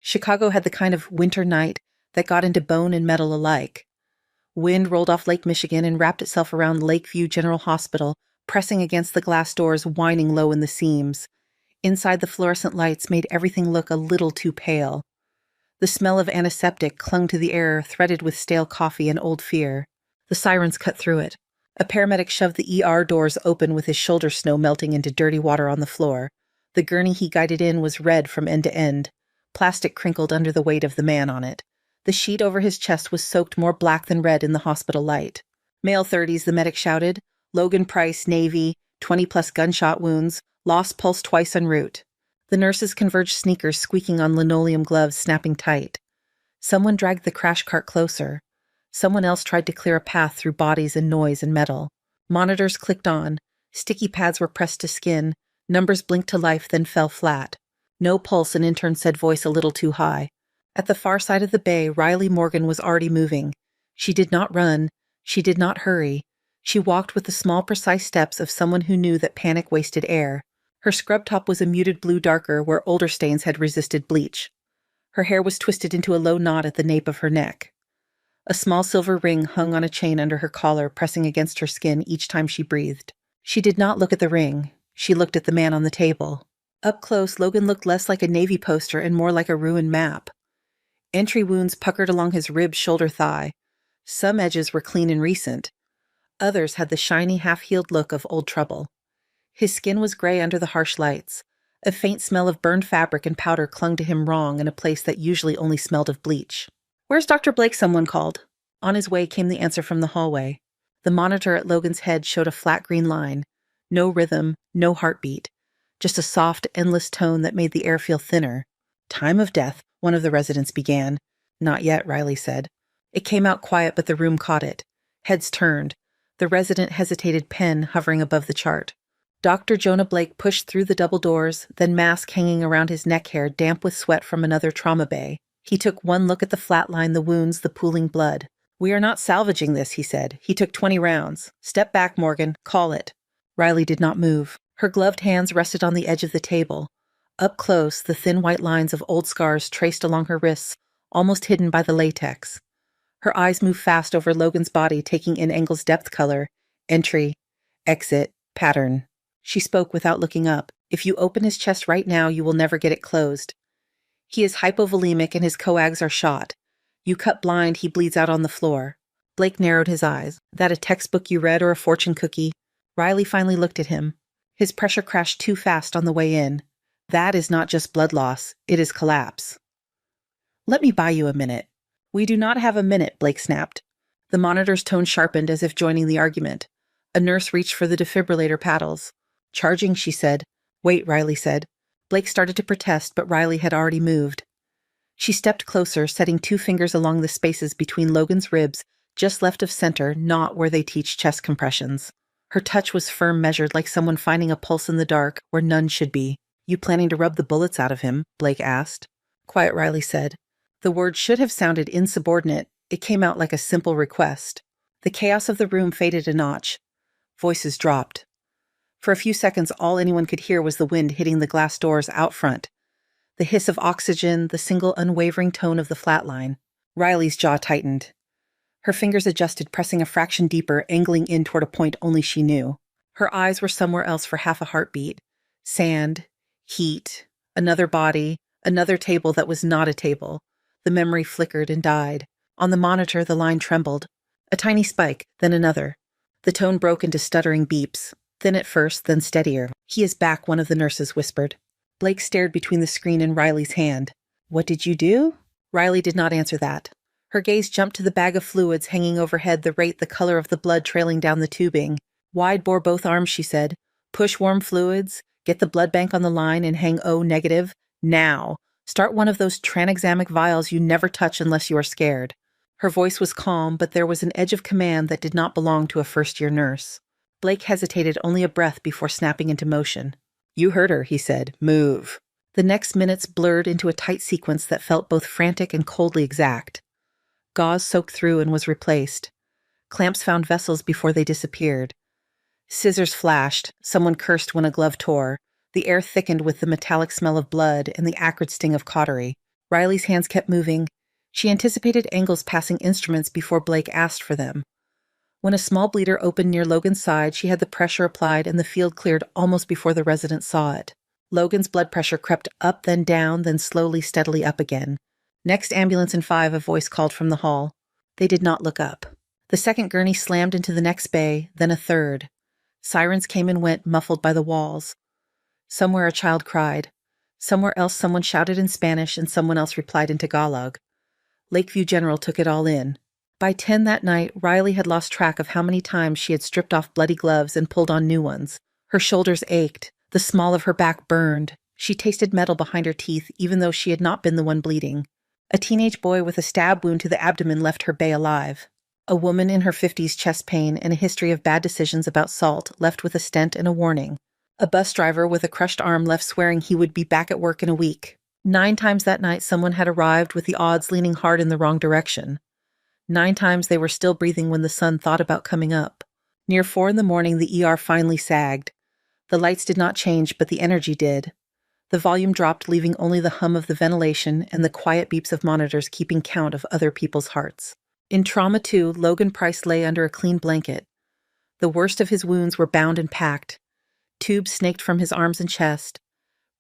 Chicago had the kind of winter night that got into bone and metal alike. Wind rolled off Lake Michigan and wrapped itself around Lakeview General Hospital, pressing against the glass doors, whining low in the seams. Inside, the fluorescent lights made everything look a little too pale. The smell of antiseptic clung to the air, threaded with stale coffee and old fear. The sirens cut through it. A paramedic shoved the ER doors open with his shoulder snow melting into dirty water on the floor. The gurney he guided in was red from end to end. Plastic crinkled under the weight of the man on it. The sheet over his chest was soaked more black than red in the hospital light. Male 30s, the medic shouted. Logan Price, Navy, 20-plus gunshot wounds, lost pulse twice en route. The nurses converged, sneakers squeaking on linoleum gloves snapping tight. Someone dragged the crash cart closer. Someone else tried to clear a path through bodies and noise and metal. Monitors clicked on. Sticky pads were pressed to skin. Numbers blinked to life, then fell flat. No pulse, an intern said, voice a little too high. At the far side of the bay, Riley Morgan was already moving. She did not run. She did not hurry. She walked with the small, precise steps of someone who knew that panic wasted air. Her scrub top was a muted blue darker where older stains had resisted bleach. Her hair was twisted into a low knot at the nape of her neck. A small silver ring hung on a chain under her collar, pressing against her skin each time she breathed. She did not look at the ring. She looked at the man on the table. Up close, Logan looked less like a Navy poster and more like a ruined map. Entry wounds puckered along his rib, shoulder, thigh. Some edges were clean and recent. Others had the shiny, half-healed look of old trouble. His skin was gray under the harsh lights. A faint smell of burned fabric and powder clung to him wrong in a place that usually only smelled of bleach. "Where's Dr. Blake?" someone called. On his way came the answer from the hallway. The monitor at Logan's head showed a flat green line. No rhythm, no heartbeat. Just a soft, endless tone that made the air feel thinner. "Time of death," one of the residents began. "Not yet," Riley said. It came out quiet, but the room caught it. Heads turned. The resident hesitated, pen hovering above the chart. Dr. Jonah Blake pushed through the double doors, then mask hanging around his neck hair, damp with sweat from another trauma bay. He took one look at the flat line, the wounds, the pooling blood. "We are not salvaging this," he said. "He took 20 rounds. Step back, Morgan. Call it." Riley did not move. Her gloved hands rested on the edge of the table. Up close, the thin white lines of old scars traced along her wrists, almost hidden by the latex. Her eyes moved fast over Logan's body, taking in Engel's depth color, entry, exit, pattern. She spoke without looking up. "If you open his chest right now, you will never get it closed. He is hypovolemic and his coags are shot. You cut blind, he bleeds out on the floor." Blake narrowed his eyes. "That a textbook you read or a fortune cookie?" Riley finally looked at him. His pressure crashed too fast on the way in. "That is not just blood loss. It is collapse." "Let me buy you a minute." "We do not have a minute," Blake snapped. The monitor's tone sharpened as if joining the argument. A nurse reached for the defibrillator paddles. "Charging," she said. "Wait," Riley said. Blake started to protest, but Riley had already moved. She stepped closer, setting 2 fingers along the spaces between Logan's ribs, just left of center, not where they teach chest compressions. Her touch was firm, measured, like someone finding a pulse in the dark where none should be. "You planning to rub the bullets out of him?" Blake asked. "Quiet," Riley said. The word should have sounded insubordinate. It came out like a simple request. The chaos of the room faded a notch. Voices dropped. For a few seconds, all anyone could hear was the wind hitting the glass doors out front. The hiss of oxygen, the single unwavering tone of the flatline. Riley's jaw tightened. Her fingers adjusted, pressing a fraction deeper, angling in toward a point only she knew. Her eyes were somewhere else for half a heartbeat. Sand, heat, another body, another table that was not a table. The memory flickered and died. On the monitor, the line trembled. A tiny spike, then another. The tone broke into stuttering beeps. Thin at first, then steadier. "He is back," one of the nurses whispered. Blake stared between the screen and Riley's hand. "What did you do?" Riley did not answer that. Her gaze jumped to the bag of fluids hanging overhead, the rate, the color of the blood trailing down the tubing. "Wide bore both arms," she said. "Push warm fluids, get the blood bank on the line, and hang O negative. Now. Start one of those tranexamic vials you never touch unless you are scared." Her voice was calm, but there was an edge of command that did not belong to a first-year nurse. Blake hesitated only a breath before snapping into motion. "You heard her," he said. "Move." The next minutes blurred into a tight sequence that felt both frantic and coldly exact. Gauze soaked through and was replaced. Clamps found vessels before they disappeared. Scissors flashed. Someone cursed when a glove tore. The air thickened with the metallic smell of blood and the acrid sting of cautery. Riley's hands kept moving. She anticipated angles passing instruments before Blake asked for them. When a small bleeder opened near Logan's side, she had the pressure applied and the field cleared almost before the resident saw it. Logan's blood pressure crept up, then down, then slowly, steadily up again. "Next ambulance in 5, a voice called from the hall. They did not look up. The second gurney slammed into the next bay, then a third. Sirens came and went, muffled by the walls. Somewhere a child cried. Somewhere else someone shouted in Spanish and someone else replied in Tagalog. Lakeview General took it all in. By 10 that night, Riley had lost track of how many times she had stripped off bloody gloves and pulled on new ones. Her shoulders ached. The small of her back burned. She tasted metal behind her teeth, even though she had not been the one bleeding. A teenage boy with a stab wound to the abdomen left her bay alive. A woman in her 50s, chest pain and a history of bad decisions about salt, left with a stent and a warning. A bus driver with a crushed arm left swearing he would be back at work in a week. 9 times that night someone had arrived with the odds leaning hard in the wrong direction. 9 times they were still breathing when the sun thought about coming up. Near 4 in the morning the ER finally sagged. The lights did not change, but the energy did. The volume dropped, leaving only the hum of the ventilation and the quiet beeps of monitors keeping count of other people's hearts. In Trauma 2, Logan Price lay under a clean blanket. The worst of his wounds were bound and packed. Tubes snaked from his arms and chest.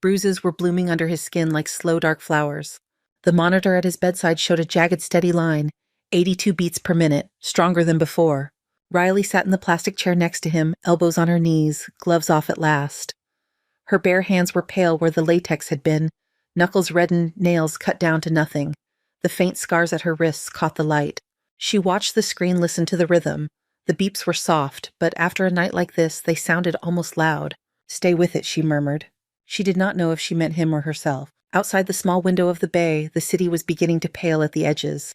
Bruises were blooming under his skin like slow, dark flowers. The monitor at his bedside showed a jagged, steady line, 82 beats per minute, stronger than before. Riley sat in the plastic chair next to him, elbows on her knees, gloves off at last. Her bare hands were pale where the latex had been, knuckles reddened, nails cut down to nothing. The faint scars at her wrists caught the light. She watched the screen, listened to the rhythm. The beeps were soft, but after a night like this, they sounded almost loud. "Stay with it," she murmured. She did not know if she meant him or herself. Outside the small window of the bay, the city was beginning to pale at the edges.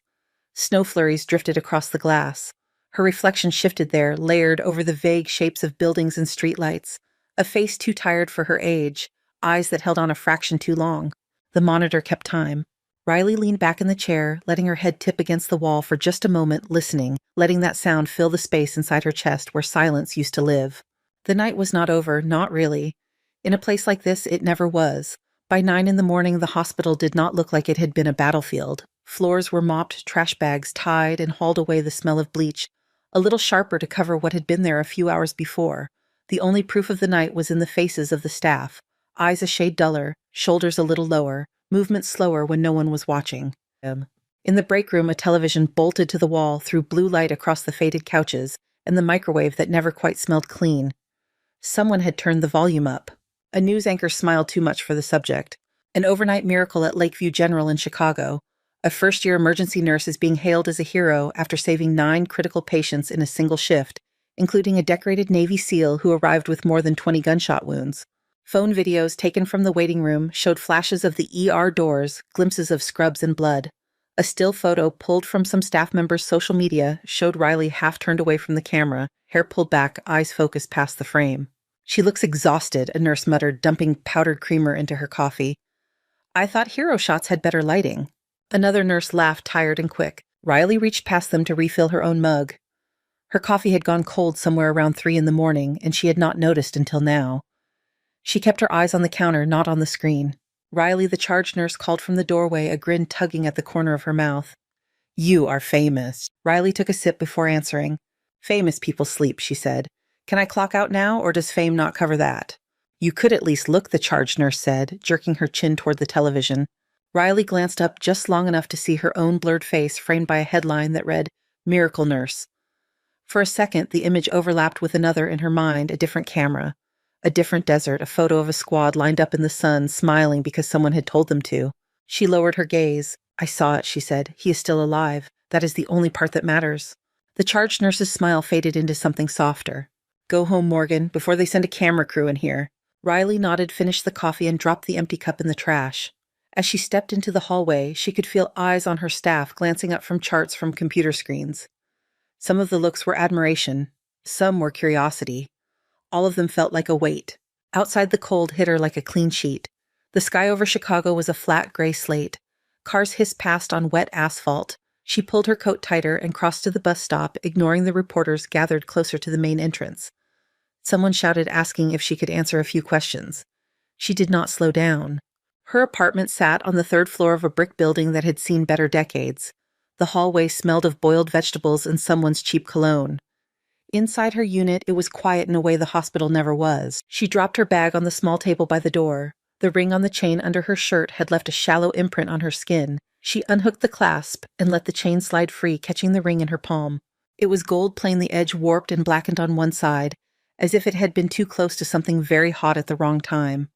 Snow flurries drifted across the glass. Her reflection shifted there, layered over the vague shapes of buildings and streetlights. A face too tired for her age, eyes that held on a fraction too long. The monitor kept time. Riley leaned back in the chair, letting her head tip against the wall for just a moment, listening, letting that sound fill the space inside her chest where silence used to live. The night was not over, not really. In a place like this, it never was. By 9 in the morning, the hospital did not look like it had been a battlefield. Floors were mopped, trash bags tied and hauled away, the smell of bleach, a little sharper to cover what had been there a few hours before. The only proof of the night was in the faces of the staff, eyes a shade duller, shoulders a little lower, movement slower when no one was watching. In the break room, a television bolted to the wall threw blue light across the faded couches and the microwave that never quite smelled clean. Someone had turned the volume up. A news anchor smiled too much for the subject. An overnight miracle at Lakeview General in Chicago. A first-year emergency nurse is being hailed as a hero after saving 9 critical patients in a single shift, including a decorated Navy SEAL who arrived with more than 20 gunshot wounds. Phone videos taken from the waiting room showed flashes of the ER doors, glimpses of scrubs and blood. A still photo pulled from some staff member's social media showed Riley half turned away from the camera, hair pulled back, eyes focused past the frame. "She looks exhausted," a nurse muttered, dumping powdered creamer into her coffee. "I thought hero shots had better lighting." Another nurse laughed, tired and quick. Riley reached past them to refill her own mug. Her coffee had gone cold somewhere around 3 in the morning, and she had not noticed until now. She kept her eyes on the counter, not on the screen. Riley, the charge nurse, called from the doorway, a grin tugging at the corner of her mouth. "You are famous." Riley took a sip before answering. "Famous people sleep," she said. "Can I clock out now, or does fame not cover that?" "You could at least look," the charge nurse said, jerking her chin toward the television. Riley glanced up just long enough to see her own blurred face framed by a headline that read, "Miracle Nurse." For a second, the image overlapped with another in her mind, a different camera. A different desert, a photo of a squad lined up in the sun, smiling because someone had told them to. She lowered her gaze. "I saw it," she said. "He is still alive. That is the only part that matters." The charge nurse's smile faded into something softer. "Go home, Morgan, before they send a camera crew in here." Riley nodded, finished the coffee, and dropped the empty cup in the trash. As she stepped into the hallway, she could feel eyes on her staff glancing up from charts from computer screens. Some of the looks were admiration. Some were curiosity. All of them felt like a weight. Outside, the cold hit her like a clean sheet. The sky over Chicago was a flat gray slate. Cars hissed past on wet asphalt. She pulled her coat tighter and crossed to the bus stop, ignoring the reporters gathered closer to the main entrance. Someone shouted, asking if she could answer a few questions. She did not slow down. Her apartment sat on the third floor of a brick building that had seen better decades. The hallway smelled of boiled vegetables and someone's cheap cologne. Inside her unit, it was quiet in a way the hospital never was. She dropped her bag on the small table by the door. The ring on the chain under her shirt had left a shallow imprint on her skin. She unhooked the clasp and let the chain slide free, catching the ring in her palm. It was gold plain, the edge warped and blackened on one side, as if it had been too close to something very hot at the wrong time.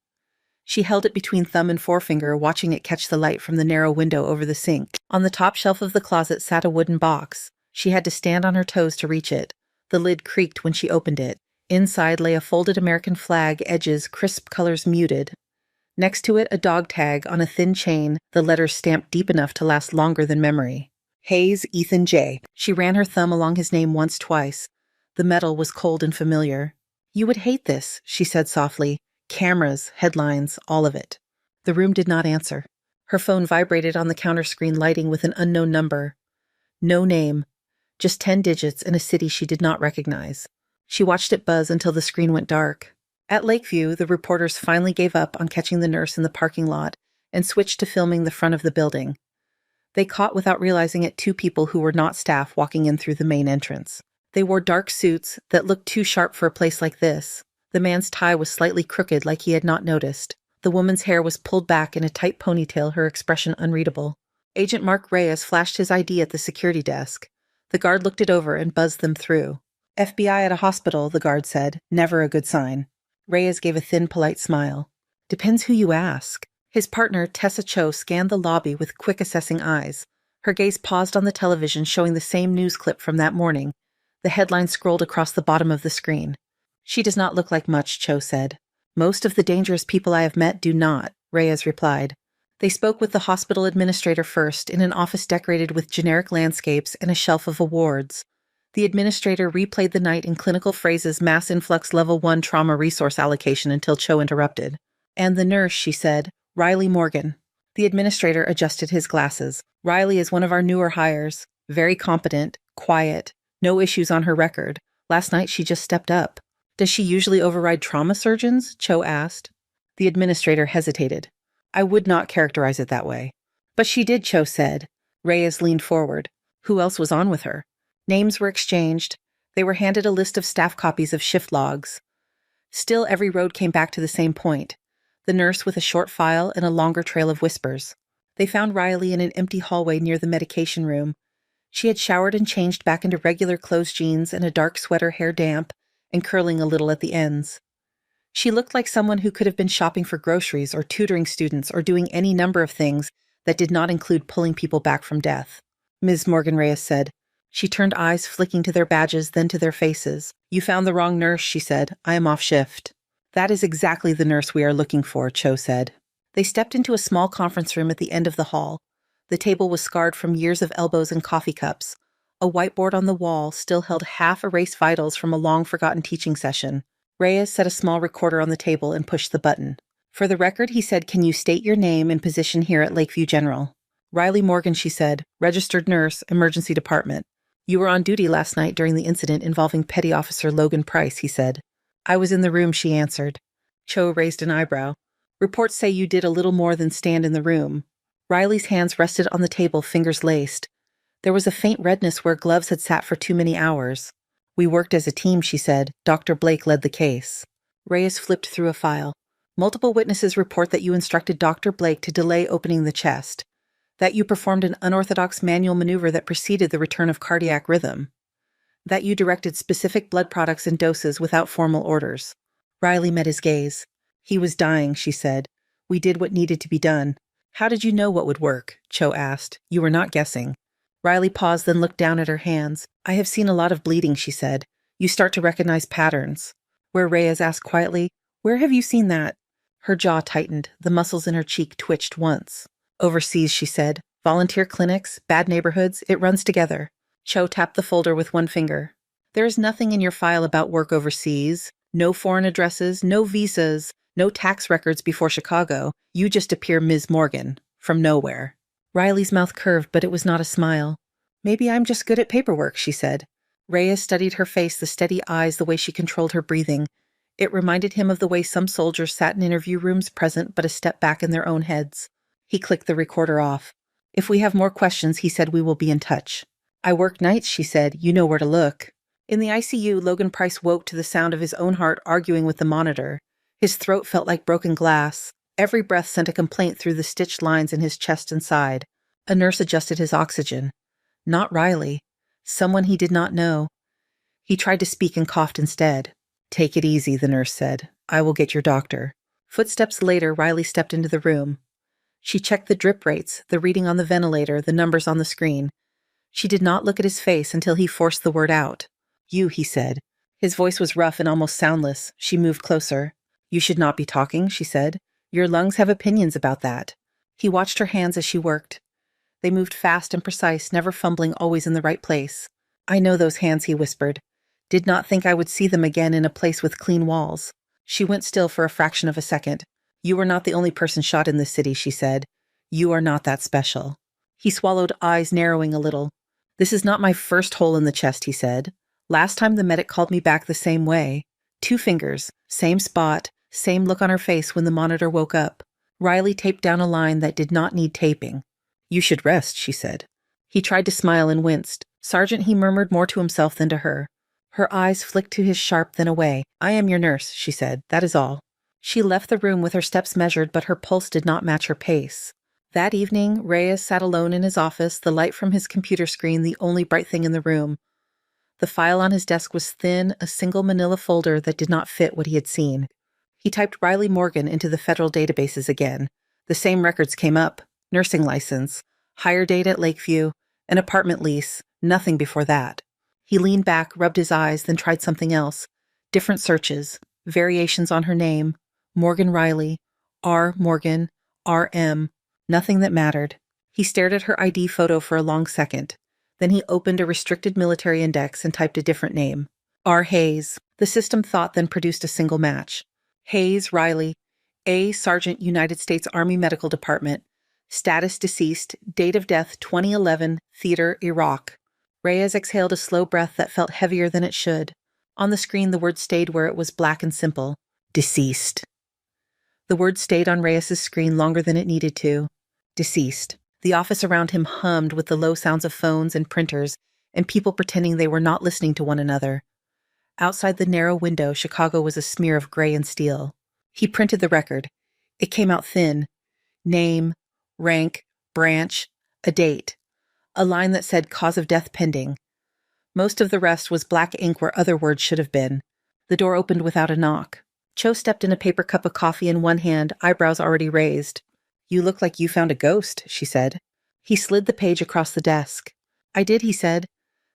She held it between thumb and forefinger, watching it catch the light from the narrow window over the sink. On the top shelf of the closet sat a wooden box. She had to stand on her toes to reach it. The lid creaked when she opened it. Inside lay a folded American flag, edges, crisp colors muted. Next to it, a dog tag on a thin chain, the letters stamped deep enough to last longer than memory. Hayes Ethan J. She ran her thumb along his name once, twice. The metal was cold and familiar. "You would hate this," she said softly. "Cameras, headlines, all of it." The room did not answer. Her phone vibrated on the counter screen, lighting with an unknown number. No name. Just 10 digits in a city she did not recognize. She watched it buzz until the screen went dark. At Lakeview, the reporters finally gave up on catching the nurse in the parking lot and switched to filming the front of the building. They caught, without realizing it, 2 people who were not staff walking in through the main entrance. They wore dark suits that looked too sharp for a place like this. The man's tie was slightly crooked, like he had not noticed. The woman's hair was pulled back in a tight ponytail, her expression unreadable. Agent Mark Reyes flashed his ID at the security desk. The guard looked it over and buzzed them through. "FBI at a hospital," the guard said. "Never a good sign." Reyes gave a thin, polite smile. "Depends who you ask." His partner, Tessa Cho, scanned the lobby with quick, assessing eyes. Her gaze paused on the television, showing the same news clip from that morning. The headline scrolled across the bottom of the screen. "She does not look like much," Cho said. "Most of the dangerous people I have met do not," Reyes replied. They spoke with the hospital administrator first, in an office decorated with generic landscapes and a shelf of awards. The administrator replayed the night in clinical phrases, mass influx level 1 trauma resource allocation, until Cho interrupted. "And the nurse," she said, "Riley Morgan." The administrator adjusted his glasses. "Riley is one of our newer hires. Very competent, quiet, no issues on her record. Last night she just stepped up." "Does she usually override trauma surgeons?" Cho asked. The administrator hesitated. "I would not characterize it that way." "But she did," Cho said. Reyes leaned forward. "Who else was on with her?" Names were exchanged. They were handed a list of staff copies of shift logs. Still, every road came back to the same point. The nurse with a short file and a longer trail of whispers. They found Riley in an empty hallway near the medication room. She had showered and changed back into regular clothes, jeans, and a dark sweater, hair damp and curling a little at the ends. She looked like someone who could have been shopping for groceries or tutoring students or doing any number of things that did not include pulling people back from death. "Ms. Morgan," Reyes said. She turned, eyes flicking to their badges, then to their faces. "You found the wrong nurse," she said. "I am off shift." "That is exactly the nurse we are looking for," Cho said. They stepped into a small conference room at the end of the hall. The table was scarred from years of elbows and coffee cups. A whiteboard on the wall still held half-erased vitals from a long-forgotten teaching session. Reyes set a small recorder on the table and pushed the button. "For the record," he said, "can you state your name and position here at Lakeview General?" "Riley Morgan," she said. "Registered nurse, emergency department." "You were on duty last night during the incident involving Petty Officer Logan Price," he said. "I was in the room," she answered. Cho raised an eyebrow. "Reports say you did a little more than stand in the room." Riley's hands rested on the table, fingers laced. There was a faint redness where gloves had sat for too many hours. "We worked as a team," she said. "Dr. Blake led the case." Reyes flipped through a file. "Multiple witnesses report that you instructed Dr. Blake to delay opening the chest, that you performed an unorthodox manual maneuver that preceded the return of cardiac rhythm, that you directed specific blood products and doses without formal orders." Riley met his gaze. "He was dying," she said. "We did what needed to be done." "How did you know what would work?" Cho asked. "You were not guessing." Riley paused, then looked down at her hands. "I have seen a lot of bleeding," she said. "You start to recognize patterns." Where Reyes asked quietly, "Where have you seen that?" Her jaw tightened. The muscles in her cheek twitched once. "Overseas," she said. "Volunteer clinics, bad neighborhoods, it runs together." Cho tapped the folder with one finger. "There is nothing in your file about work overseas. No foreign addresses, no visas, no tax records before Chicago. You just appear Ms. Morgan, from nowhere." Riley's mouth curved, but it was not a smile. "Maybe I'm just good at paperwork," she said. Reyes studied her face, the steady eyes, the way she controlled her breathing. It reminded him of the way some soldiers sat in interview rooms present but a step back in their own heads. He clicked the recorder off. If we have more questions, he said, we will be in touch. I work nights, she said. You know where to look. In the ICU, Logan Price woke to the sound of his own heart arguing with the monitor. His throat felt like broken glass. Every breath sent a complaint through the stitched lines in his chest and side. A nurse adjusted his oxygen. Not Riley. Someone he did not know. He tried to speak and coughed instead. Take it easy, the nurse said. I will get your doctor. Footsteps later, Riley stepped into the room. She checked the drip rates, the reading on the ventilator, the numbers on the screen. She did not look at his face until he forced the word out. You, he said. His voice was rough and almost soundless. She moved closer. You should not be talking, she said. Your lungs have opinions about that. He watched her hands as she worked. They moved fast and precise, never fumbling, always in the right place. I know those hands, he whispered. Did not think I would see them again in a place with clean walls. She went still for a fraction of a second. You were not the only person shot in this city, she said. You are not that special. He swallowed, eyes narrowing a little. This is not my first hole in the chest, he said. Last time the medic called me back the same way. 2 fingers, same spot, same look on her face when the monitor woke up. Riley taped down a line that did not need taping. You should rest, she said. He tried to smile and winced. Sergeant, he murmured more to himself than to her. Her eyes flicked to his sharp, then away. I am your nurse, she said. That is all. She left the room with her steps measured, but her pulse did not match her pace. That evening, Reyes sat alone in his office, the light from his computer screen the only bright thing in the room. The file on his desk was thin, a single manila folder that did not fit what he had seen. He typed Riley Morgan into the federal databases again. The same records came up. Nursing license, hire date at Lakeview, an apartment lease, nothing before that. He leaned back, rubbed his eyes, then tried something else. Different searches, variations on her name. Morgan Riley, R. Morgan, R.M. Nothing that mattered. He stared at her ID photo for a long second. Then he opened a restricted military index and typed a different name. R. Hayes. The system thought, then produced a single match. Hayes Riley, A. Sergeant, United States Army Medical Department. Status deceased. Date of death 2011, Theater, Iraq. Reyes exhaled a slow breath that felt heavier than it should. On the screen, the word stayed where it was black and simple. Deceased. The word stayed on Reyes's screen longer than it needed to. Deceased. The office around him hummed with the low sounds of phones and printers and people pretending they were not listening to one another. Outside the narrow window, Chicago was a smear of gray and steel. He printed the record. It came out thin. Name, rank, branch, a date. A line that said cause of death pending. Most of the rest was black ink where other words should have been. The door opened without a knock. Cho stepped in, a paper cup of coffee in one hand, eyebrows already raised. You look like you found a ghost, she said. He slid the page across the desk. I did, he said.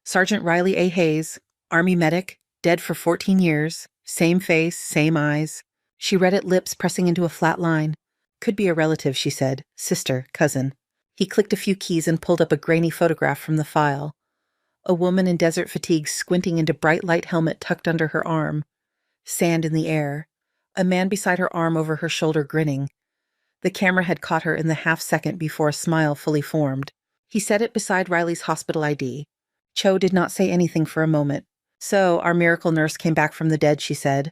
Sergeant Riley A. Hayes, Army medic, dead for 14 years, same face, same eyes. She read it, lips pressing into a flat line. Could be a relative, she said. Sister, cousin. He clicked a few keys and pulled up a grainy photograph from the file. A woman in desert fatigue squinting into bright light helmet tucked under her arm. Sand in the air. A man beside her arm over her shoulder grinning. The camera had caught her in the half-second before a smile fully formed. He set it beside Riley's hospital ID. Cho did not say anything for a moment. So, our miracle nurse came back from the dead, she said.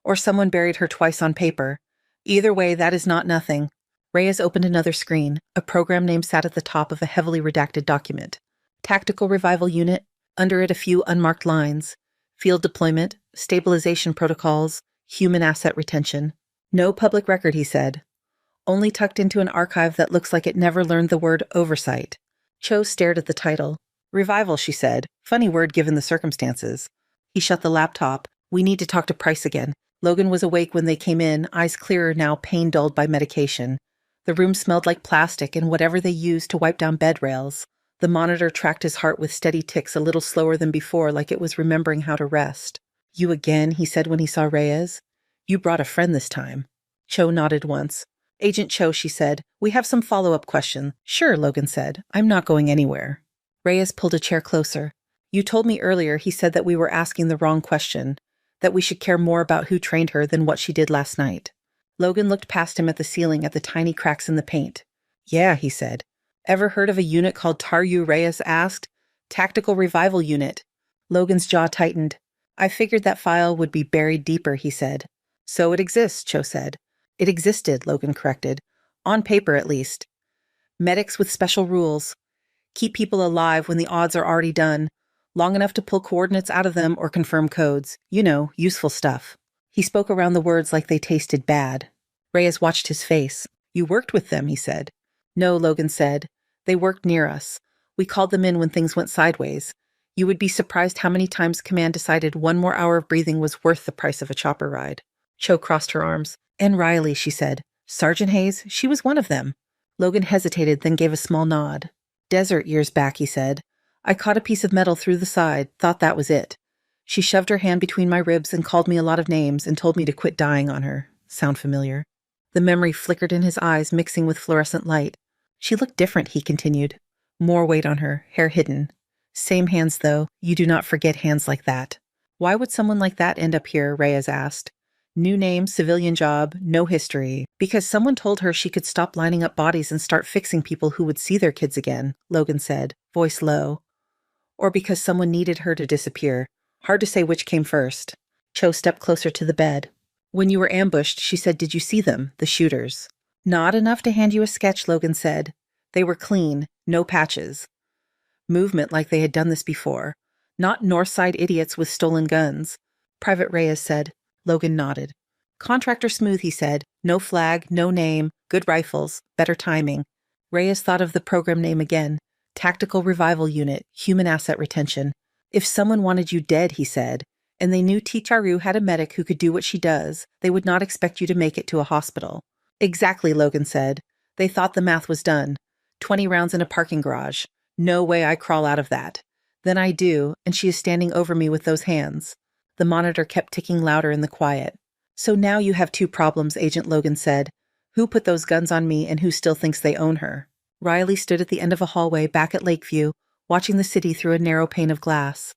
Or someone buried her twice on paper. Either way, that is not nothing. Reyes opened another screen. A program name sat at the top of a heavily redacted document. Tactical Revival Unit, under it a few unmarked lines. Field deployment, stabilization protocols, human asset retention. No public record, he said. Only tucked into an archive that looks like it never learned the word oversight. Cho stared at the title. Revival, she said. Funny word given the circumstances. He shut the laptop. We need to talk to Price again. Logan was awake when they came in, eyes clearer now, pain dulled by medication. The room smelled like plastic and whatever they used to wipe down bed rails. The monitor tracked his heart with steady ticks, a little slower than before, like it was remembering how to rest. You again, he said when he saw Reyes. You brought a friend this time. Cho nodded once. Agent Cho, she said. We have some follow-up question. Sure, Logan said. I'm not going anywhere. Reyes pulled a chair closer. You told me earlier, he said, that we were asking the wrong question, that we should care more about who trained her than what she did last night. Logan looked past him at the ceiling, at the tiny cracks in the paint. Yeah, he said. Ever heard of a unit called Taryu? Reyes asked. Tactical Revival Unit. Logan's jaw tightened. I figured that file would be buried deeper, he said. So it exists, Cho said. It existed, Logan corrected. On paper, at least. Medics with special rules. Keep people alive when the odds are already done. Long enough to pull coordinates out of them or confirm codes. You know, useful stuff. He spoke around the words like they tasted bad. Reyes watched his face. You worked with them, he said. No, Logan said. They worked near us. We called them in when things went sideways. You would be surprised how many times Command decided one more hour of breathing was worth the price of a chopper ride. Cho crossed her arms. And Riley, she said. Sergeant Hayes, she was one of them. Logan hesitated, then gave a small nod. Desert years back, he said. I caught a piece of metal through the side, thought that was it. She shoved her hand between my ribs and called me a lot of names and told me to quit dying on her. Sound familiar? The memory flickered in his eyes, mixing with fluorescent light. She looked different, he continued. More weight on her, hair hidden. Same hands, though. You do not forget hands like that. Why would someone like that end up here? Reyes asked. New name, civilian job, no history. Because someone told her she could stop lining up bodies and start fixing people who would see their kids again, Logan said, voice low. Or because someone needed her to disappear. Hard to say which came first. Cho stepped closer to the bed. When you were ambushed, she said, did you see them, the shooters? Not enough to hand you a sketch, Logan said. They were clean, no patches. Movement like they had done this before. Not Northside idiots with stolen guns. Private Reyes said. Logan nodded. Contractor smooth, he said. No flag, no name, good rifles, better timing. Reyes thought of the program name again. Tactical Revival Unit, Human Asset Retention. If someone wanted you dead, he said, and they knew Ticharu had a medic who could do what she does, they would not expect you to make it to a hospital. Exactly, Logan said. They thought the math was done. 20 rounds in a parking garage. No way I crawl out of that. Then I do, and she is standing over me with those hands. The monitor kept ticking louder in the quiet. So now you have two problems, Agent Logan said. Who put those guns on me and who still thinks they own her? Riley stood at the end of a hallway back at Lakeview, watching the city through a narrow pane of glass.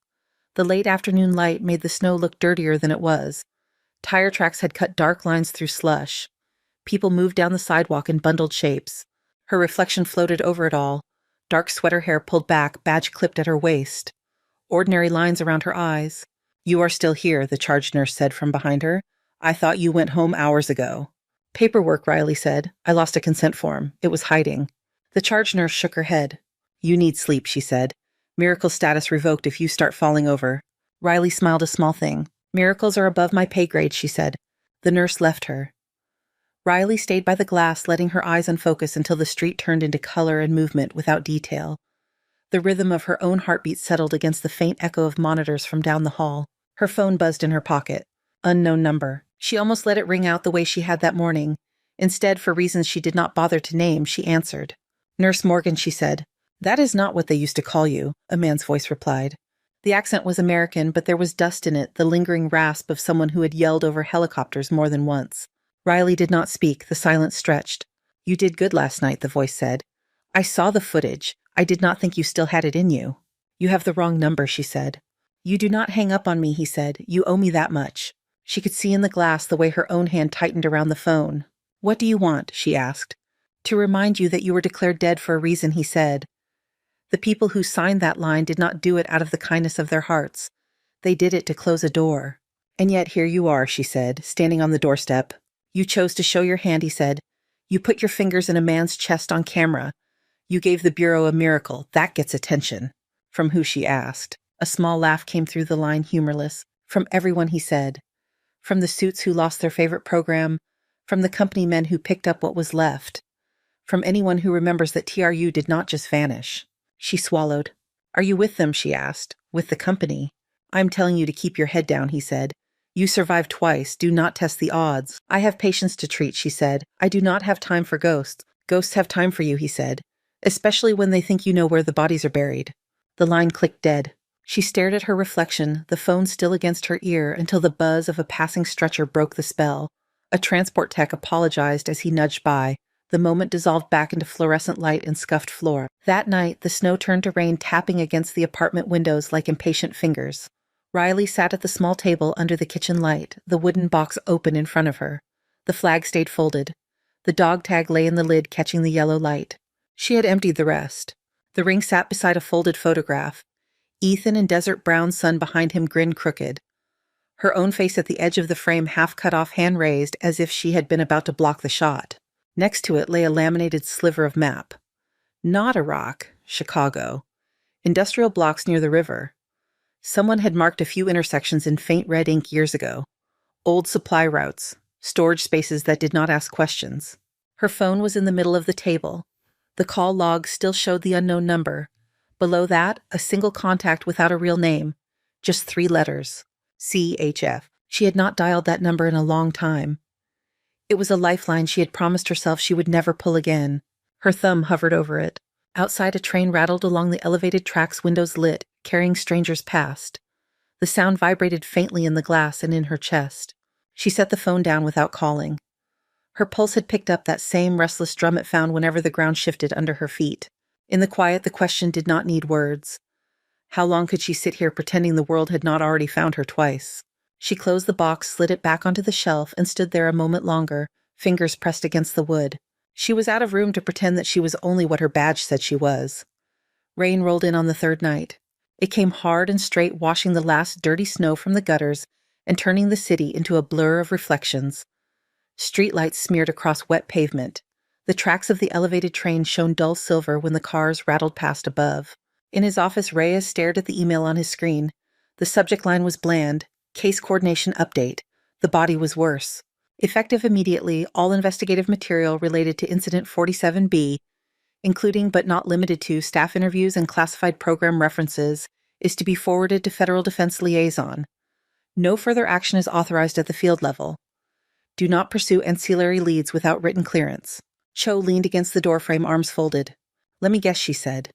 The late afternoon light made the snow look dirtier than it was. Tire tracks had cut dark lines through slush. People moved down the sidewalk in bundled shapes. Her reflection floated over it all. Dark sweater hair pulled back, badge clipped at her waist. Ordinary lines around her eyes. You are still here, the charge nurse said from behind her. I thought you went home hours ago. Paperwork, Riley said. I lost a consent form. It was hiding. The charge nurse shook her head. You need sleep, she said. Miracle status revoked if you start falling over. Riley smiled a small thing. Miracles are above my pay grade, she said. The nurse left her. Riley stayed by the glass, letting her eyes unfocus until the street turned into color and movement without detail. The rhythm of her own heartbeat settled against the faint echo of monitors from down the hall. Her phone buzzed in her pocket. Unknown number. She almost let it ring out the way she had that morning. Instead, for reasons she did not bother to name, she answered. Nurse Morgan, she said. That is not what they used to call you, a man's voice replied. The accent was American, but there was dust in it, the lingering rasp of someone who had yelled over helicopters more than once. Riley did not speak, the silence stretched. You did good last night, the voice said. I saw the footage. I did not think you still had it in you. You have the wrong number, she said. You do not hang up on me, he said. You owe me that much. She could see in the glass the way her own hand tightened around the phone. What do you want? She asked. To remind you that you were declared dead for a reason, he said. The people who signed that line did not do it out of the kindness of their hearts. They did it to close a door. And yet here you are, she said, standing on the doorstep. You chose to show your hand, he said. You put your fingers in a man's chest on camera. You gave the Bureau a miracle. That gets attention. From who, she asked. A small laugh came through the line, humorless. From everyone, he said. From the suits who lost their favorite program. From the company men who picked up what was left. From anyone who remembers that TRU did not just vanish. She swallowed. Are you with them, she asked. With the company. I'm telling you to keep your head down, he said. You survived twice. Do not test the odds. I have patients to treat, she said. I do not have time for ghosts. Ghosts have time for you, he said. Especially when they think you know where the bodies are buried. The line clicked dead. She stared at her reflection, the phone still against her ear, until the buzz of a passing stretcher broke the spell. A transport tech apologized as he nudged by. The moment dissolved back into fluorescent light and scuffed floor. That night, the snow turned to rain, tapping against the apartment windows like impatient fingers. Riley sat at the small table under the kitchen light, the wooden box open in front of her. The flag stayed folded. The dog tag lay in the lid, catching the yellow light. She had emptied the rest. The ring sat beside a folded photograph. Ethan in desert brown sun behind him grinned crooked. her own face at the edge of the frame, half cut off, hand raised as if she had been about to block the shot. Next to it lay a laminated sliver of map. Not Iraq, Chicago. Industrial blocks near the river. Someone had marked a few intersections in faint red ink years ago. Old supply routes, storage spaces that did not ask questions. Her phone was in the middle of the table. The call log still showed the unknown number. Below that, a single contact without a real name. Just 3 letters. CHF. She had not dialed that number in a long time. It was a lifeline she had promised herself she would never pull again. Her thumb hovered over it. Outside, a train rattled along the elevated tracks, windows lit, carrying strangers past. The sound vibrated faintly in the glass and in her chest. She set the phone down without calling. Her pulse had picked up that same restless drum it found whenever the ground shifted under her feet. In the quiet, the question did not need words. How long could she sit here pretending the world had not already found her twice? She closed the box, slid it back onto the shelf, and stood there a moment longer, fingers pressed against the wood. She was out of room to pretend that she was only what her badge said she was. Rain rolled in on the 3rd night. It came hard and straight, washing the last dirty snow from the gutters and turning the city into a blur of reflections. Streetlights smeared across wet pavement. The tracks of the elevated train shone dull silver when the cars rattled past above. In his office, Reyes stared at the email on his screen. The subject line was bland. Case coordination update. The body was worse. Effective immediately, all investigative material related to Incident 47B, including but not limited to staff interviews and classified program references, is to be forwarded to Federal Defense Liaison. No further action is authorized at the field level. Do not pursue ancillary leads without written clearance. Cho leaned against the doorframe, arms folded. Let me guess, she said.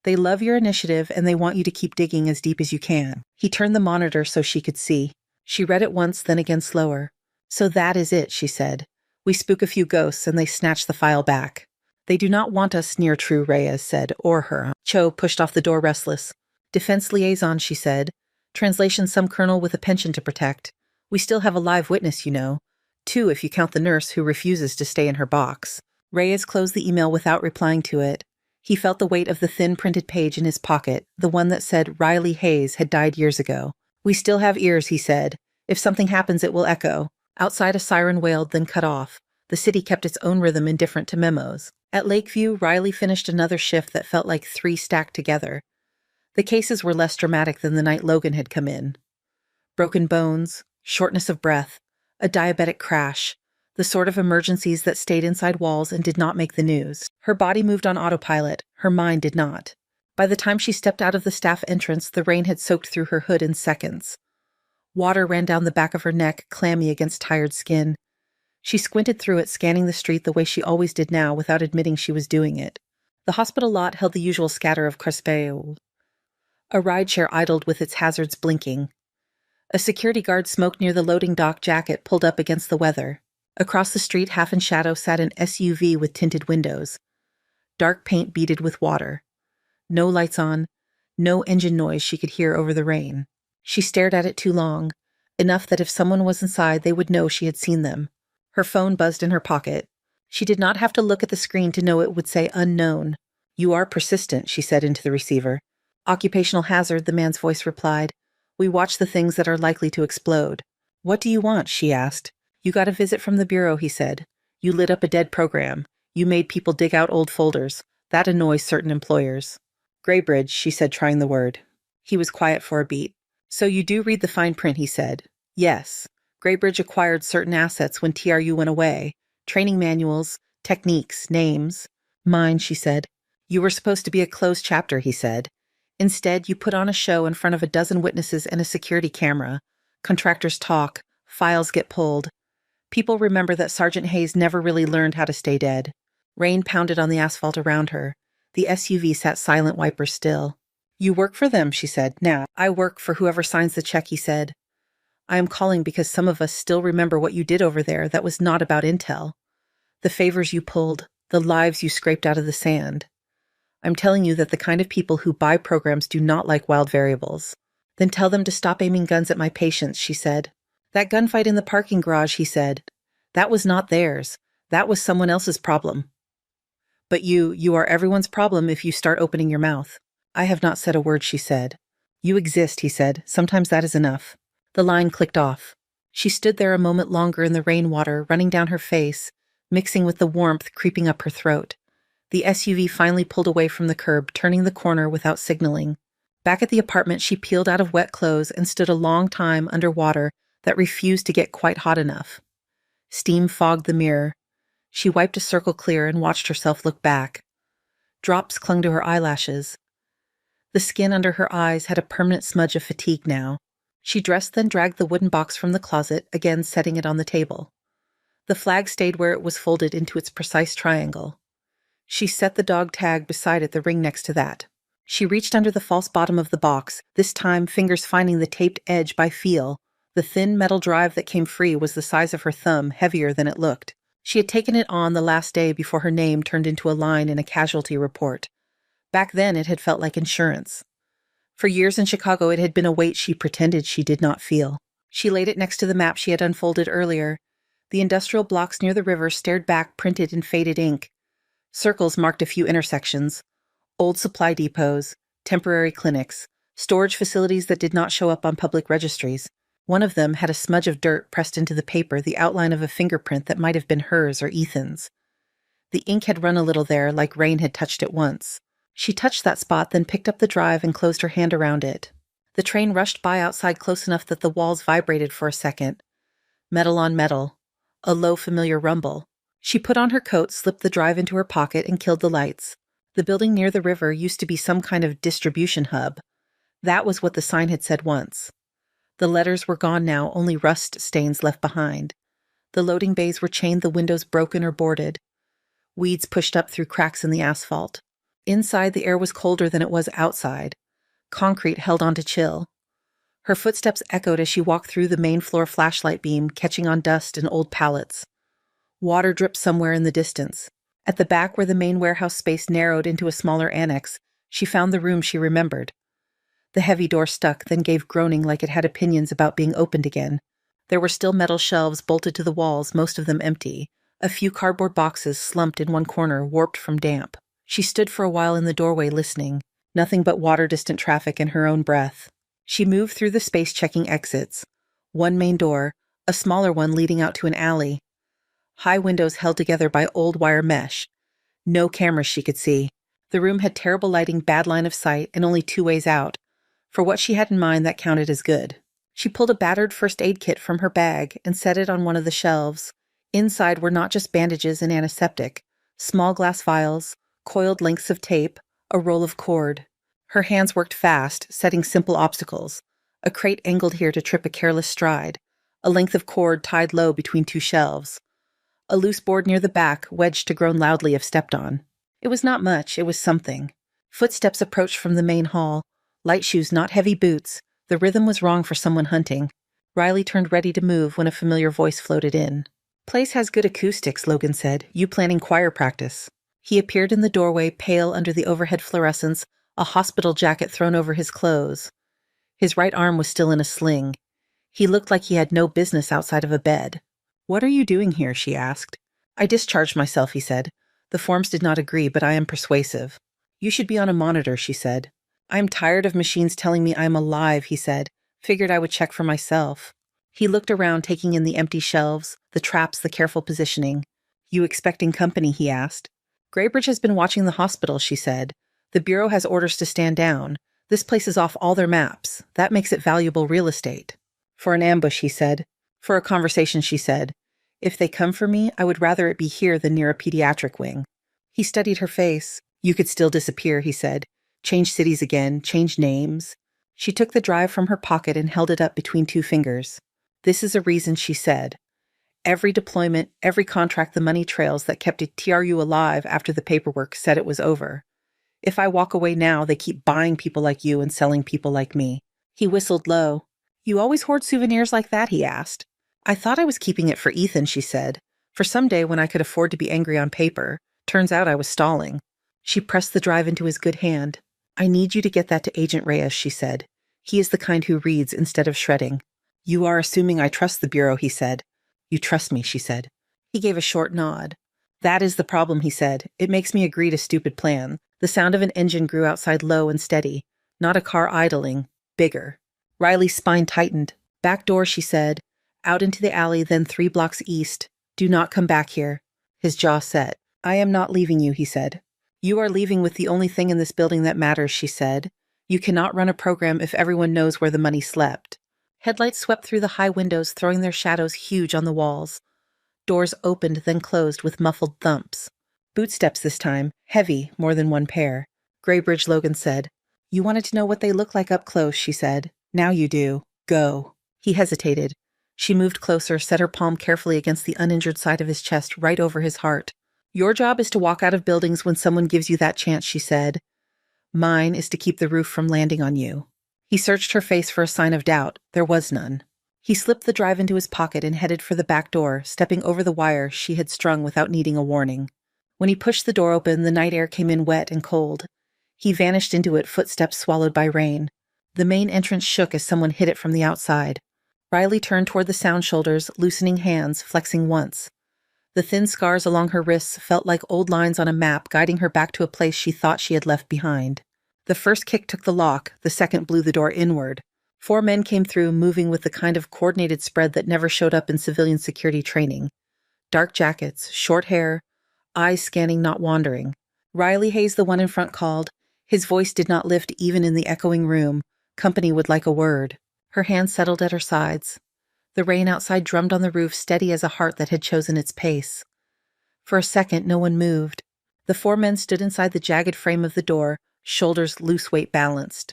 They love your initiative and they want you to keep digging as deep as you can. He turned the monitor so she could see. She read it once, then again slower. So that is it, she said. We spook a few ghosts and they snatch the file back. They do not want us near True, Reyes said, or her. Cho pushed off the door, restless. Defense liaison, she said. Translation, some colonel with a pension to protect. We still have a live witness, you know. 2 if you count the nurse who refuses to stay in her box. Reyes closed the email without replying to it. He felt the weight of the thin printed page in his pocket, the one that said Riley Hayes had died years ago. We still have ears, he said. If something happens, it will echo. Outside, a siren wailed, then cut off. The city kept its own rhythm, indifferent to memos. At Lakeview, Riley finished another shift that felt like 3 stacked together. The cases were less dramatic than the night Logan had come in. Broken bones, shortness of breath, a diabetic crash, the sort of emergencies that stayed inside walls and did not make the news. Her body moved on autopilot, her mind did not. By the time she stepped out of the staff entrance, the rain had soaked through her hood in seconds. Water ran down the back of her neck, clammy against tired skin. She squinted through it, scanning the street the way she always did now, without admitting she was doing it. The hospital lot held the usual scatter of Crespeo. A rideshare idled with its hazards blinking. A security guard smoked near the loading dock, jacket pulled up against the weather. Across the street, half in shadow, sat an SUV with tinted windows. Dark paint beaded with water. No lights on, no engine noise she could hear over the rain. She stared at it too long, enough that if someone was inside, they would know she had seen them. Her phone buzzed in her pocket. She did not have to look at the screen to know it would say unknown. You are persistent, she said into the receiver. Occupational hazard, the man's voice replied. We watch the things that are likely to explode. What do you want? She asked. You got a visit from the bureau, he said. You lit up a dead program. You made people dig out old folders. That annoys certain employers. Graybridge, she said, trying the word. He was quiet for a beat. So you do read the fine print, he said. Yes. Graybridge acquired certain assets when TRU went away. Training manuals, techniques, names. Mine, she said. You were supposed to be a closed chapter, he said. Instead, you put on a show in front of a dozen witnesses and a security camera. Contractors talk. Files get pulled. People remember that Sergeant Hayes never really learned how to stay dead. Rain pounded on the asphalt around her. The SUV sat silent, wipers still. You work for them, she said. Nah, I work for whoever signs the check, he said. I am calling because some of us still remember what you did over there that was not about intel. The favors you pulled, the lives you scraped out of the sand. I'm telling you that the kind of people who buy programs do not like wild variables. Then tell them to stop aiming guns at my patients, she said. That gunfight in the parking garage, he said. That was not theirs. That was someone else's problem. But you are everyone's problem if you start opening your mouth. I have not said a word, she said. You exist, he said. Sometimes that is enough. The line clicked off. She stood there a moment longer in the rainwater running down her face, mixing with the warmth creeping up her throat. The SUV finally pulled away from the curb, turning the corner without signaling. Back at the apartment, she peeled out of wet clothes and stood a long time under water that refused to get quite hot enough. Steam fogged the mirror. She wiped a circle clear and watched herself look back. Drops clung to her eyelashes. The skin under her eyes had a permanent smudge of fatigue now. She dressed, then dragged the wooden box from the closet, again setting it on the table. The flag stayed where it was folded into its precise triangle. She set the dog tag beside it, the ring next to that. She reached under the false bottom of the box, this time fingers finding the taped edge by feel. The thin metal drive that came free was the size of her thumb, heavier than it looked. She had taken it on the last day before her name turned into a line in a casualty report. Back then it had felt like insurance. For years in Chicago it had been a weight she pretended she did not feel. She laid it next to the map she had unfolded earlier. The industrial blocks near the river stared back, printed in faded ink. Circles marked a few intersections. Old supply depots, temporary clinics, storage facilities that did not show up on public registries. One of them had a smudge of dirt pressed into the paper, the outline of a fingerprint that might have been hers or Ethan's. The ink had run a little there, like rain had touched it once. She touched that spot, then picked up the drive and closed her hand around it. The train rushed by outside close enough that the walls vibrated for a second. Metal on metal. A low, familiar rumble. She put on her coat, slipped the drive into her pocket, and killed the lights. The building near the river used to be some kind of distribution hub. That was what the sign had said once. The letters were gone now, only rust stains left behind. The loading bays were chained, the windows broken or boarded. Weeds pushed up through cracks in the asphalt. Inside, the air was colder than it was outside. Concrete held on to chill. Her footsteps echoed as she walked through the main floor flashlight beam, catching on dust and old pallets. Water dripped somewhere in the distance. At the back, where the main warehouse space narrowed into a smaller annex, she found the room she remembered. The heavy door stuck, then gave groaning like it had opinions about being opened again. There were still metal shelves bolted to the walls, most of them empty. A few cardboard boxes slumped in one corner, warped from damp. She stood for a while in the doorway listening. Nothing but water-distant traffic and her own breath. She moved through the space, checking exits. One main door, a smaller one leading out to an alley. High windows held together by old wire mesh. No cameras she could see. The room had terrible lighting, bad line of sight, and only 2 ways out. For what she had in mind, that counted as good. She pulled a battered first aid kit from her bag and set it on one of the shelves. Inside were not just bandages and antiseptic. Small glass vials, coiled lengths of tape, a roll of cord. Her hands worked fast, setting simple obstacles. A crate angled here to trip a careless stride. A length of cord tied low between 2 shelves. A loose board near the back, wedged to groan loudly if stepped on. It was not much, it was something. Footsteps approached from the main hall. Light shoes, not heavy boots. The rhythm was wrong for someone hunting. Riley turned ready to move when a familiar voice floated in. "Place has good acoustics," Logan said. "You planning choir practice?" He appeared in the doorway, pale under the overhead fluorescence, a hospital jacket thrown over his clothes. His right arm was still in a sling. He looked like he had no business outside of a bed. "What are you doing here?" she asked. "I discharged myself," he said. "The forms did not agree, but I am persuasive." "You should be on a monitor," she said. "I am tired of machines telling me I am alive," he said. "Figured I would check for myself." He looked around, taking in the empty shelves, the traps, the careful positioning. "You expecting company?" he asked. "Graybridge has been watching the hospital," she said. "The Bureau has orders to stand down. This place is off all their maps. That makes it valuable real estate." "For an ambush," he said. "For a conversation," she said. "If they come for me, I would rather it be here than near a pediatric wing." He studied her face. "You could still disappear," he said. "Change cities again, change names." She took the drive from her pocket and held it up between 2 fingers. "This is a reason," she said. "Every deployment, every contract, the money trails that kept a TRU alive after the paperwork said it was over. If I walk away now, they keep buying people like you and selling people like me." He whistled low. "You always hoard souvenirs like that?" he asked. "I thought I was keeping it for Ethan," she said. "For some day when I could afford to be angry on paper. Turns out I was stalling." She pressed the drive into his good hand. "I need you to get that to Agent Reyes," she said. "He is the kind who reads instead of shredding." "You are assuming I trust the Bureau," he said. "You trust me," she said. He gave a short nod. "That is the problem," he said. "It makes me agree to stupid plan." The sound of an engine grew outside, low and steady. Not a car idling. Bigger. Riley's spine tightened. Back door, she said. Out into the alley, then 3 blocks east. Do not come back here. His jaw set. I am not leaving you, he said. You are leaving with the only thing in this building that matters, she said. You cannot run a program if everyone knows where the money slept. Headlights swept through the high windows, throwing their shadows huge on the walls. Doors opened, then closed with muffled thumps. Bootsteps this time, heavy, more than one pair. Graybridge Logan said. You wanted to know what they look like up close, she said. Now you do. Go. He hesitated. She moved closer, set her palm carefully against the uninjured side of his chest, right over his heart. Your job is to walk out of buildings when someone gives you that chance, she said. Mine is to keep the roof from landing on you. He searched her face for a sign of doubt. There was none. He slipped the drive into his pocket and headed for the back door, stepping over the wire she had strung without needing a warning. When he pushed the door open, the night air came in wet and cold. He vanished into it, footsteps swallowed by rain. The main entrance shook as someone hit it from the outside. Riley turned toward the sound shoulders, loosening hands, flexing once. The thin scars along her wrists felt like old lines on a map, guiding her back to a place she thought she had left behind. The first kick took the lock, the second blew the door inward. 4 men came through, moving with the kind of coordinated spread that never showed up in civilian security training. Dark jackets, short hair, eyes scanning, not wandering. Riley Hayes, the one in front, called. His voice did not lift even in the echoing room. Company would like a word. Her hands settled at her sides. The rain outside drummed on the roof, steady as a heart that had chosen its pace. For a second, no one moved. The 4 men stood inside the jagged frame of the door, shoulders loose weight balanced.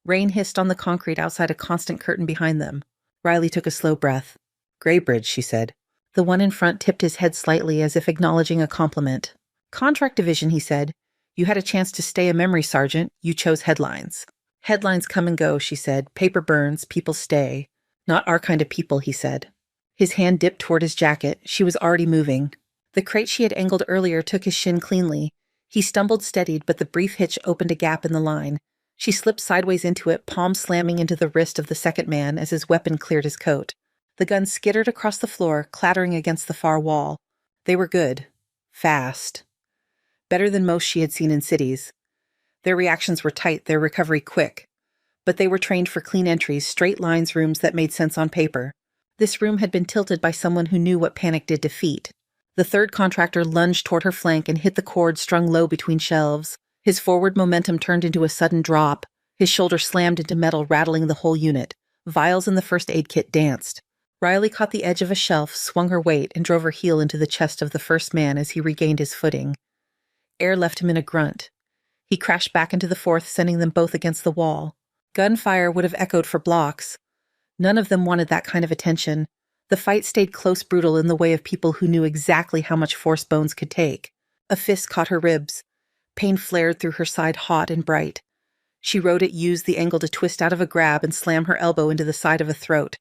Rain hissed on the concrete outside a constant curtain behind them. Riley took a slow breath. Graybridge, she said. The one in front tipped his head slightly as if acknowledging a compliment. Contract division, he said. You had a chance to stay a memory sergeant. You chose headlines. Headlines come and go, she said. Paper burns, people stay. Not our kind of people, he said. His hand dipped toward his jacket. She was already moving. The crate she had angled earlier took his shin cleanly. He stumbled, steadied, but the brief hitch opened a gap in the line. She slipped sideways into it, palm slamming into the wrist of the second man as his weapon cleared his coat. The gun skittered across the floor, clattering against the far wall. They were good. Fast. Better than most she had seen in cities. Their reactions were tight, their recovery quick. But they were trained for clean entries, straight lines, rooms that made sense on paper. This room had been tilted by someone who knew what panic did to feet. The third contractor lunged toward her flank and hit the cord strung low between shelves. His forward momentum turned into a sudden drop. His shoulder slammed into metal, rattling the whole unit. Vials in the first aid kit danced. Riley caught the edge of a shelf, swung her weight, and drove her heel into the chest of the first man as he regained his footing. Air left him in a grunt. He crashed back into the fourth, sending them both against the wall. Gunfire would have echoed for blocks. None of them wanted that kind of attention. The fight stayed close, brutal, in the way of people who knew exactly how much force bones could take. A fist caught her ribs. Pain flared through her side, hot and bright. She rode it, used the angle to twist out of a grab and slam her elbow into the side of a throat.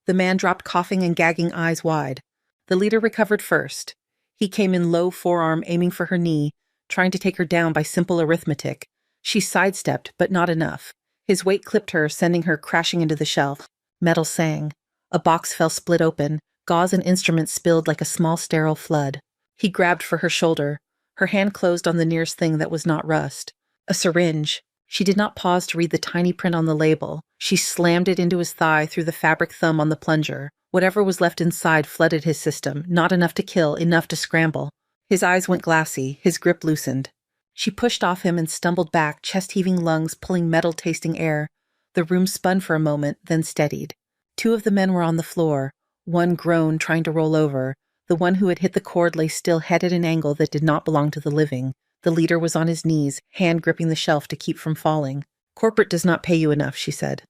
The man dropped, coughing and gagging, eyes wide. The leader recovered first. He came in low forearm, aiming for her knee, trying to take her down by simple arithmetic. She sidestepped, but not enough. His weight clipped her, sending her crashing into the shelf. Metal sang. A box fell split open. Gauze and instruments spilled like a small sterile flood. He grabbed for her shoulder. Her hand closed on the nearest thing that was not rust. A syringe. She did not pause to read the tiny print on the label. She slammed it into his thigh through the fabric thumb on the plunger. Whatever was left inside flooded his system, not enough to kill, enough to scramble. His eyes went glassy, his grip loosened. She pushed off him and stumbled back, chest-heaving lungs pulling metal-tasting air. The room spun for a moment, then steadied. 2 of the men were on the floor. One groaned, trying to roll over. The one who had hit the cord lay still, head at an angle that did not belong to the living. The leader was on his knees, hand gripping the shelf to keep from falling. Corporate does not pay you enough, she said.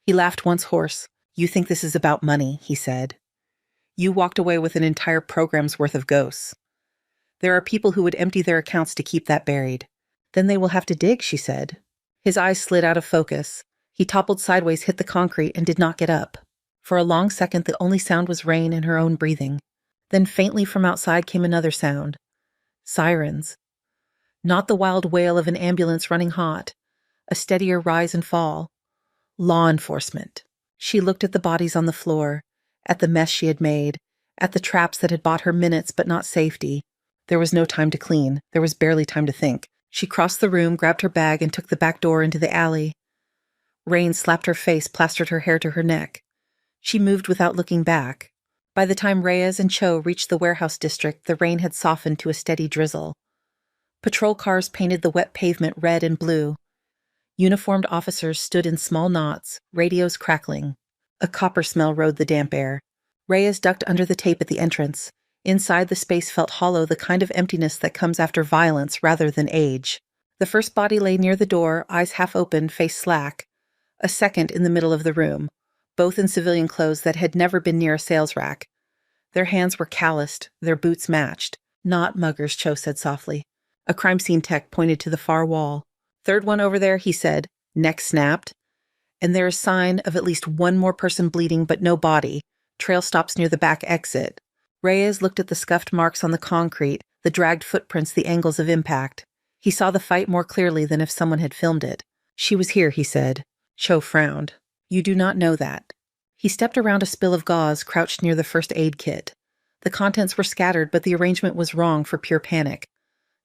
He laughed once hoarse. You think this is about money, he said. You walked away with an entire program's worth of ghosts. There are people who would empty their accounts to keep that buried. Then they will have to dig, she said. His eyes slid out of focus. He toppled sideways, hit the concrete, and did not get up. For a long second, the only sound was rain and her own breathing. Then faintly from outside came another sound. Sirens. Not the wild wail of an ambulance running hot. A steadier rise and fall. Law enforcement. She looked at the bodies on the floor, at the mess she had made, at the traps that had bought her minutes but not safety. There was no time to clean. There was barely time to think. She crossed the room, grabbed her bag, and took the back door into the alley. Rain slapped her face, plastered her hair to her neck. She moved without looking back. By the time Reyes and Cho reached the warehouse district, the rain had softened to a steady drizzle. Patrol cars painted the wet pavement red and blue. Uniformed officers stood in small knots, radios crackling. A copper smell rode the damp air. Reyes ducked under the tape at the entrance. Inside, the space felt hollow, the kind of emptiness that comes after violence rather than age. The first body lay near the door, eyes half open, face slack. A second in the middle of the room, both in civilian clothes that had never been near a sales rack. Their hands were calloused, their boots matched. Not muggers, Cho said softly. A crime scene tech pointed to the far wall. Third one over there, he said, neck snapped. And there is sign of at least one more person bleeding, but no body. Trail stops near the back exit. Reyes looked at the scuffed marks on the concrete, the dragged footprints, the angles of impact. He saw the fight more clearly than if someone had filmed it. She was here, he said. Cho frowned. You do not know that. He stepped around a spill of gauze crouched near the first aid kit. The contents were scattered, but the arrangement was wrong for pure panic.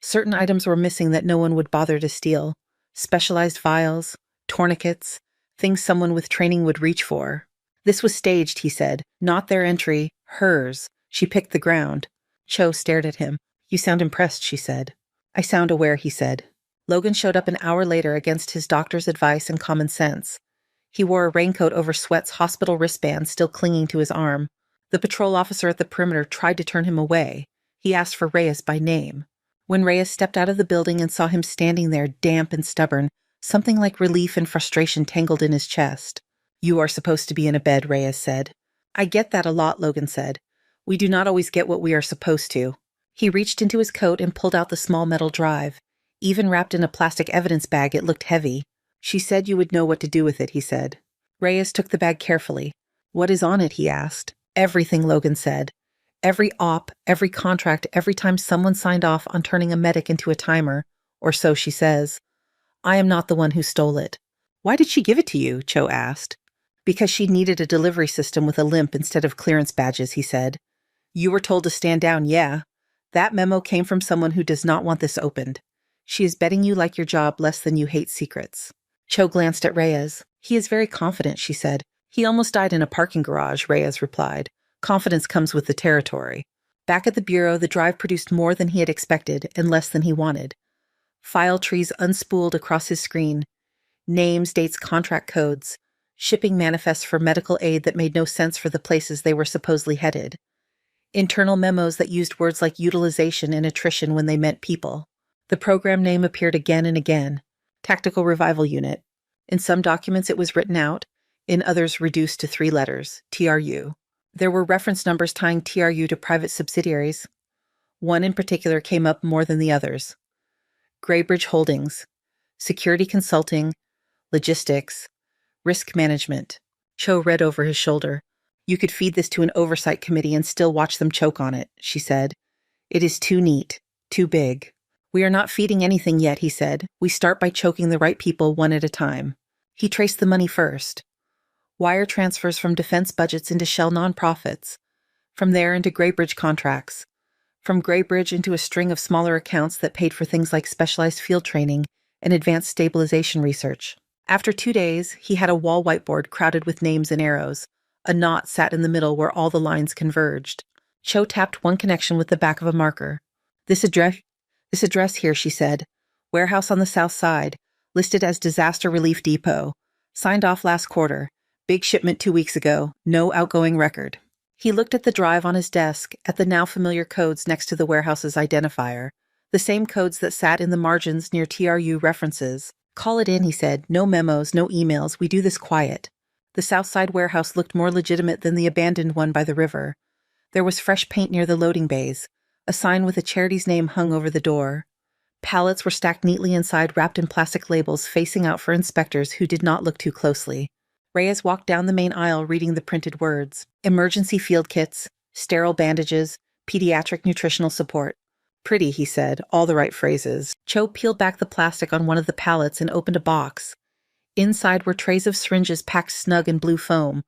Certain items were missing that no one would bother to steal. Specialized vials, tourniquets, things someone with training would reach for. This was staged, he said. Not their entry, hers. She picked the ground. Cho stared at him. You sound impressed, she said. I sound aware, he said. Logan showed up an hour later against his doctor's advice and common sense. He wore a raincoat over Sweat's hospital wristband still clinging to his arm. The patrol officer at the perimeter tried to turn him away. He asked for Reyes by name. When Reyes stepped out of the building and saw him standing there, damp and stubborn, something like relief and frustration tangled in his chest. You are supposed to be in a bed, Reyes said. I get that a lot, Logan said. We do not always get what we are supposed to. He reached into his coat and pulled out the small metal drive. Even wrapped in a plastic evidence bag, it looked heavy. She said you would know what to do with it, he said. Reyes took the bag carefully. What is on it, he asked. Everything, Logan said. Every op, every contract, every time someone signed off on turning a medic into a timer, or so she says. I am not the one who stole it. Why did she give it to you? Cho asked. Because she needed a delivery system with a limp instead of clearance badges, he said. You were told to stand down, yeah. That memo came from someone who does not want this opened. She is betting you like your job less than you hate secrets. Cho glanced at Reyes. He is very confident, she said. He almost died in a parking garage, Reyes replied. Confidence comes with the territory. Back at the bureau, the drive produced more than he had expected and less than he wanted. File trees unspooled across his screen. Names, dates, contract codes. Shipping manifests for medical aid that made no sense for the places they were supposedly headed. Internal memos that used words like utilization and attrition when they meant people. The program name appeared again and again. Tactical Revival Unit. In some documents it was written out, in others reduced to 3 letters, TRU. There were reference numbers tying TRU to private subsidiaries. One in particular came up more than the others. Graybridge Holdings, Security Consulting, Logistics, Risk Management. Cho read over his shoulder. You could feed this to an oversight committee and still watch them choke on it, she said. It is too neat, too big. We are not feeding anything yet, he said. We start by choking the right people one at a time. He traced the money first. Wire transfers from defense budgets into shell nonprofits. From there into Graybridge contracts. From Graybridge into a string of smaller accounts that paid for things like specialized field training and advanced stabilization research. After 2 days, he had a wall whiteboard crowded with names and arrows. A knot sat in the middle where all the lines converged. Cho tapped one connection with the back of a marker. This address here, she said. Warehouse on the south side, listed as Disaster Relief Depot. Signed off last quarter. Big shipment 2 weeks ago. No outgoing record. He looked at the drive on his desk, at the now familiar codes next to the warehouse's identifier. The same codes that sat in the margins near TRU references. Call it in, he said. No memos, no emails. We do this quiet. The Southside warehouse looked more legitimate than the abandoned one by the river. There was fresh paint near the loading bays. A sign with a charity's name hung over the door. Pallets were stacked neatly inside, wrapped in plastic labels, facing out for inspectors who did not look too closely. Reyes walked down the main aisle reading the printed words. Emergency field kits, sterile bandages, pediatric nutritional support. Pretty, he said, all the right phrases. Cho peeled back the plastic on one of the pallets and opened a box. Inside were trays of syringes packed snug in blue foam.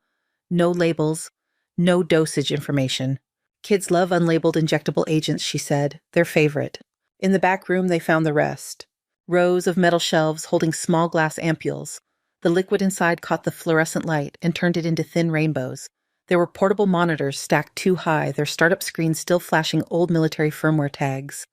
No labels, no dosage information. Kids love unlabeled injectable agents, she said, their favorite. In the back room they found the rest. Rows of metal shelves holding small glass ampules. The liquid inside caught the fluorescent light and turned it into thin rainbows. There were portable monitors stacked too high, their startup screens still flashing old military firmware tags.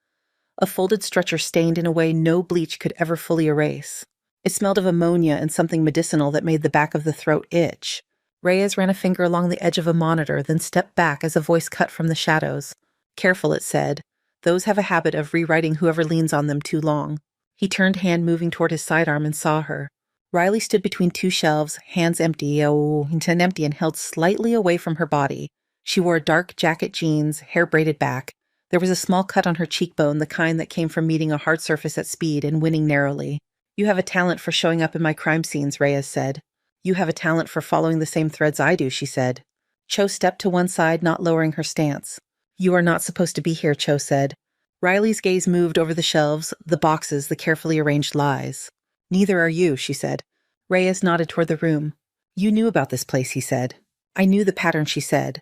A folded stretcher stained in a way no bleach could ever fully erase. It smelled of ammonia and something medicinal that made the back of the throat itch. Reyes ran a finger along the edge of a monitor, then stepped back as a voice cut from the shadows. "Careful," it said. "Those have a habit of rewriting whoever leans on them too long." He turned, hand moving toward his sidearm, and saw her. Riley stood between two shelves, hands empty and held slightly away from her body. She wore dark jacket jeans, hair braided back. There was a small cut on her cheekbone, the kind that came from meeting a hard surface at speed and winning narrowly. "You have a talent for showing up in my crime scenes," Reyes said. "You have a talent for following the same threads I do," she said. Cho stepped to one side, not lowering her stance. "You are not supposed to be here," Cho said. Riley's gaze moved over the shelves, the boxes, the carefully arranged lies. "Neither are you," she said. Reyes nodded toward the room. "You knew about this place," he said. "I knew the pattern," she said.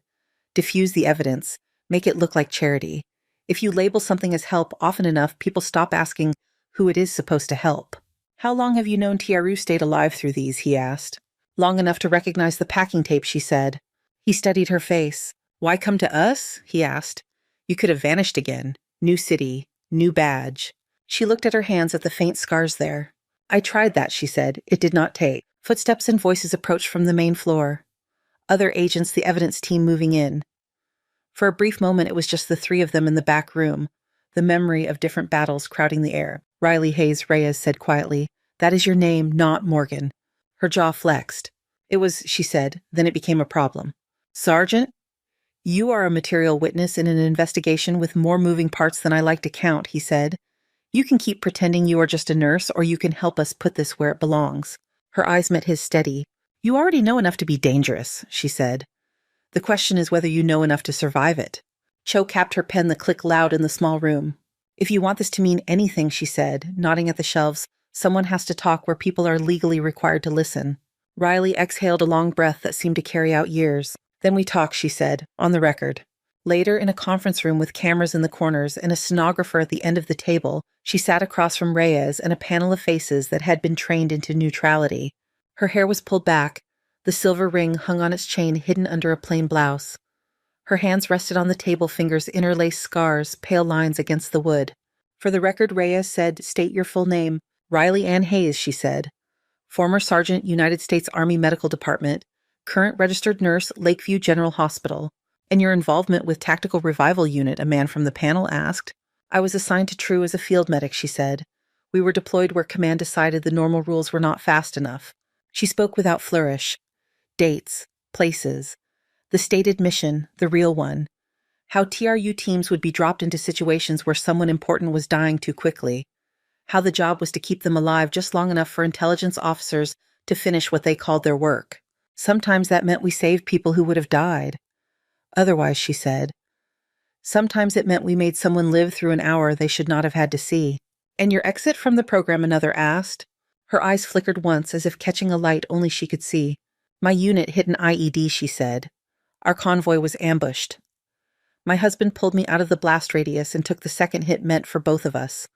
"Diffuse the evidence. Make it look like charity. If you label something as help often enough, people stop asking who it is supposed to help." "How long have you known Tiaru stayed alive through these?" he asked. "Long enough to recognize the packing tape," she said. He studied her face. "Why come to us?" he asked. "You could have vanished again. New city, new badge." She looked at her hands, at the faint scars there. "I tried that," she said. "It did not take." Footsteps and voices approached from the main floor. Other agents, the evidence team moving in. For a brief moment, it was just the three of them in the back room, the memory of different battles crowding the air. "Riley Hayes," Reyes said quietly. "That is your name, not Morgan." Her jaw flexed. "It was," she said. Then it became a problem. "Sergeant? You are a material witness in an investigation with more moving parts than I like to count," he said. "You can keep pretending you are just a nurse, or you can help us put this where it belongs." Her eyes met his steady. "You already know enough to be dangerous," she said. "The question is whether you know enough to survive it." Cho capped her pen, the click loud in the small room. "If you want this to mean anything," she said, nodding at the shelves, "someone has to talk where people are legally required to listen." Riley exhaled a long breath that seemed to carry out years. "Then we talk," she said, "on the record." Later, in a conference room with cameras in the corners and a stenographer at the end of the table, she sat across from Reyes and a panel of faces that had been trained into neutrality. Her hair was pulled back, the silver ring hung on its chain hidden under a plain blouse. Her hands rested on the table, fingers interlaced scars, pale lines against the wood. "For the record," Reyes said, "state your full name." "Riley Ann Hayes," she said. "Former Sergeant, United States Army Medical Department. Current registered nurse, Lakeview General Hospital." "And your involvement with Tactical Revival Unit?" a man from the panel asked. "I was assigned to True as a field medic," she said. "We were deployed where command decided the normal rules were not fast enough." She spoke without flourish. Dates, places, the stated mission, the real one. How TRU teams would be dropped into situations where someone important was dying too quickly. How the job was to keep them alive just long enough for intelligence officers to finish what they called their work. Sometimes that meant we saved people who would have died. Otherwise, she said, sometimes it meant we made someone live through an hour they should not have had to see. "And your exit from the program?" another asked. Her eyes flickered once, as if catching a light only she could see. "My unit hit an IED," she said. "Our convoy was ambushed. My husband pulled me out of the blast radius and took the second hit meant for both of us.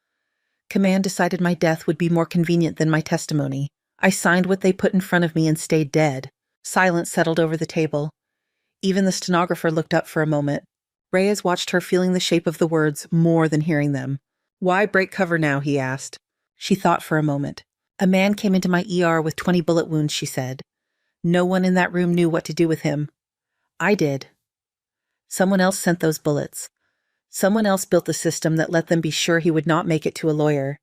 Command decided my death would be more convenient than my testimony. I signed what they put in front of me and stayed dead." Silence settled over the table. Even the stenographer looked up for a moment. Reyes watched her, feeling the shape of the words more than hearing them. "Why break cover now?" he asked. She thought for a moment. "A man came into my ER with 20 bullet wounds," she said. "No one in that room knew what to do with him. I did. Someone else sent those bullets. Someone else built the system that let them be sure he would not make it to a lawyer.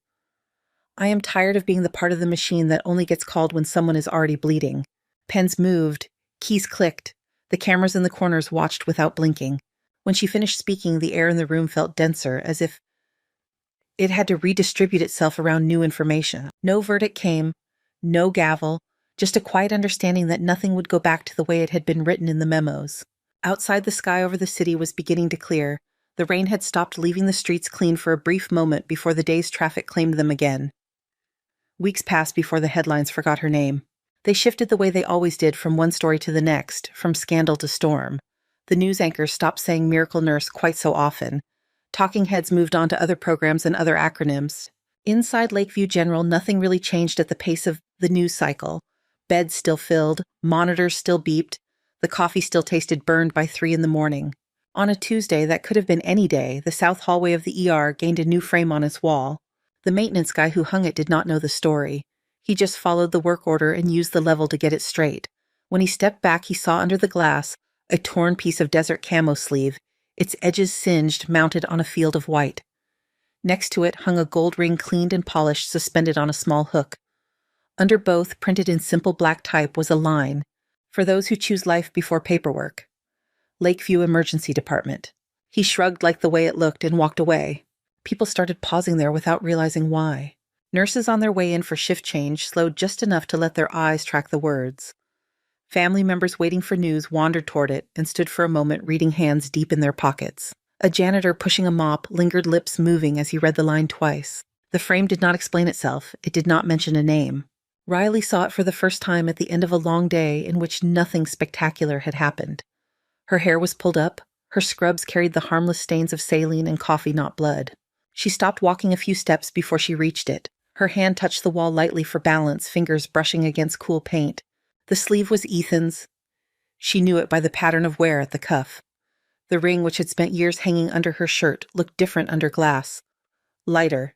I am tired of being the part of the machine that only gets called when someone is already bleeding." Pens moved. Keys clicked. The cameras in the corners watched without blinking. When she finished speaking, the air in the room felt denser, as if it had to redistribute itself around new information. No verdict came, no gavel, just a quiet understanding that nothing would go back to the way it had been written in the memos. Outside, the sky over the city was beginning to clear. The rain had stopped, leaving the streets clean for a brief moment before the day's traffic claimed them again. Weeks passed before the headlines forgot her name. They shifted the way they always did, from one story to the next, from scandal to storm. The news anchors stopped saying Miracle Nurse quite so often. Talking heads moved on to other programs and other acronyms. Inside Lakeview General, nothing really changed at the pace of the news cycle. Beds still filled, monitors still beeped, The coffee still tasted burned by 3 in the morning. On a Tuesday that could have been any day, the south hallway of the ER gained a new frame on its wall. The maintenance guy who hung it did not know the story. He just followed the work order and used the level to get it straight. When he stepped back, he saw under the glass a torn piece of desert camo sleeve, its edges singed, mounted on a field of white. Next to it hung a gold ring cleaned and polished, suspended on a small hook. Under both, printed in simple black type, was a line, "For those who choose life before paperwork. Lakeview Emergency Department." He shrugged like the way it looked and walked away. People started pausing there without realizing why. Nurses on their way in for shift change slowed just enough to let their eyes track the words. Family members waiting for news wandered toward it and stood for a moment, reading hands deep in their pockets. A janitor pushing a mop lingered, lips moving as he read the line twice. The frame did not explain itself. It did not mention a name. Riley saw it for the first time at the end of a long day in which nothing spectacular had happened. Her hair was pulled up. Her scrubs carried the harmless stains of saline and coffee, not blood. She stopped walking a few steps before she reached it. Her hand touched the wall lightly for balance, fingers brushing against cool paint. The sleeve was Ethan's. She knew it by the pattern of wear at the cuff. The ring, which had spent years hanging under her shirt, looked different under glass. Lighter,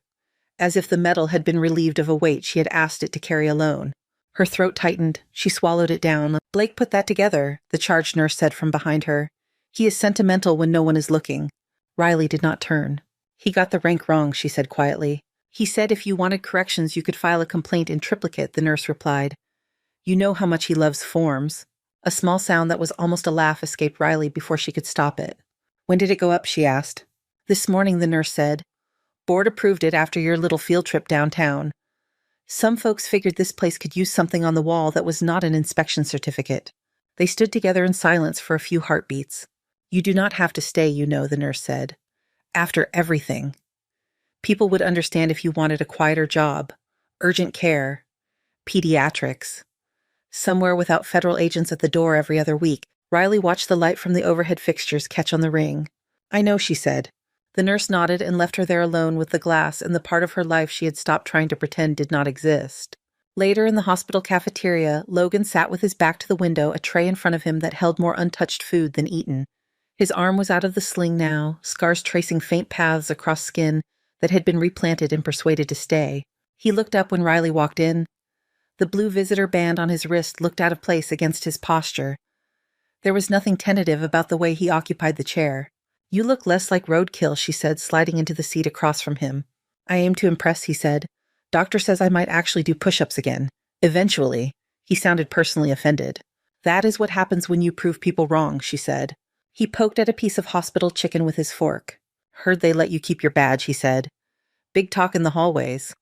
as if the metal had been relieved of a weight she had asked it to carry alone. Her throat tightened. She swallowed it down. "Blake put that together," the charge nurse said from behind her. "He is sentimental when no one is looking." Riley did not turn. "He got the rank wrong," she said quietly. "He said if you wanted corrections you could file a complaint in triplicate," the nurse replied. "You know how much he loves forms." A small sound that was almost a laugh escaped Riley before she could stop it. "When did it go up?" she asked. "This morning," the nurse said. "Board approved it after your little field trip downtown. Some folks figured this place could use something on the wall that was not an inspection certificate." They stood together in silence for a few heartbeats. "You do not have to stay, you know," the nurse said. "After everything. People would understand if you wanted a quieter job, urgent care, pediatrics. Somewhere without federal agents at the door every other week." Riley watched the light from the overhead fixtures catch on the ring. "I know," she said. The nurse nodded and left her there alone with the glass and the part of her life she had stopped trying to pretend did not exist. Later in the hospital cafeteria, Logan sat with his back to the window, a tray in front of him that held more untouched food than eaten. His arm was out of the sling now, scars tracing faint paths across skin that had been replanted and persuaded to stay. He looked up when Riley walked in. The blue visitor band on his wrist looked out of place against his posture. There was nothing tentative about the way he occupied the chair. "You look less like roadkill," she said, sliding into the seat across from him. "I aim to impress," he said. "Doctor says I might actually do push-ups again. Eventually." He sounded personally offended. "That is what happens when you prove people wrong," she said. He poked at a piece of hospital chicken with his fork. "Heard they let you keep your badge," he said. "Big talk in the hallways.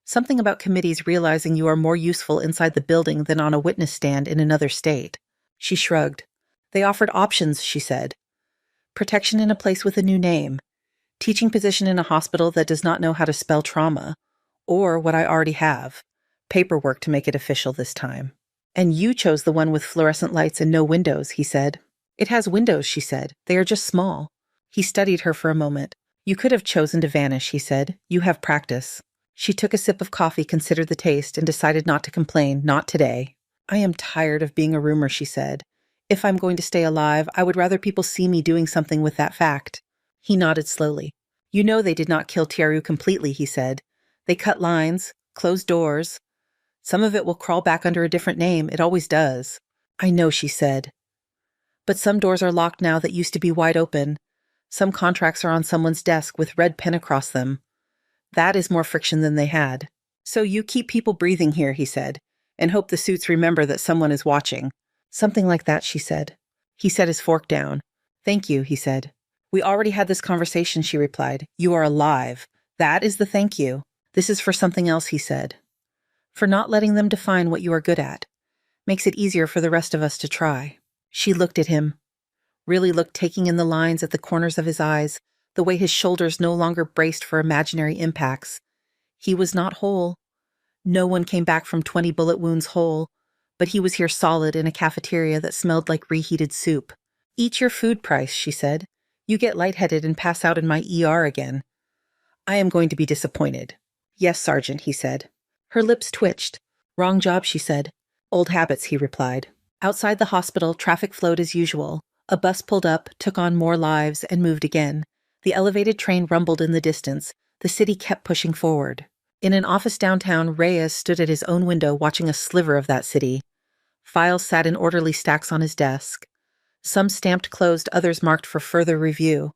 Something about committees realizing you are more useful inside the building than on a witness stand in another state." She shrugged. "They offered options," she said. "Protection in a place with a new name. Teaching position in a hospital that does not know how to spell trauma. Or what I already have. Paperwork to make it official this time." "And you chose the one with fluorescent lights and no windows," he said. "It has windows," she said. "They are just small." He studied her for a moment. "You could have chosen to vanish," he said. "You have practice." She took a sip of coffee, considered the taste, and decided not to complain, not today. "I am tired of being a rumor," she said. "If I'm going to stay alive, I would rather people see me doing something with that fact." He nodded slowly. "You know they did not kill Tiaru completely," he said. "They cut lines, closed doors. Some of it will crawl back under a different name. It always does." "I know," she said. "But some doors are locked now that used to be wide open. Some contracts are on someone's desk with red pen across them. That is more friction than they had. So you keep people breathing here," he said, "and hope the suits remember that someone is watching." "Something like that," she said. He set his fork down. "Thank you," he said. "We already had this conversation," she replied. "You are alive. That is the thank you. This is for something else," he said. "For not letting them define what you are good at. Makes it easier for the rest of us to try." She looked at him. Really looked, taking in the lines at the corners of his eyes, the way his shoulders no longer braced for imaginary impacts. He was not whole. No one came back from 20 bullet wounds whole, but he was here solid in a cafeteria that smelled like reheated soup. "Eat your food, Price," she said. "You get lightheaded and pass out in my ER again. I am going to be disappointed." "Yes, Sergeant," he said. Her lips twitched. "Wrong job," she said. "Old habits," he replied. Outside the hospital, traffic flowed as usual. A bus pulled up, took on more lives, and moved again. The elevated train rumbled in the distance. The city kept pushing forward. In an office downtown, Reyes stood at his own window watching a sliver of that city. Files sat in orderly stacks on his desk. Some stamped closed, others marked for further review.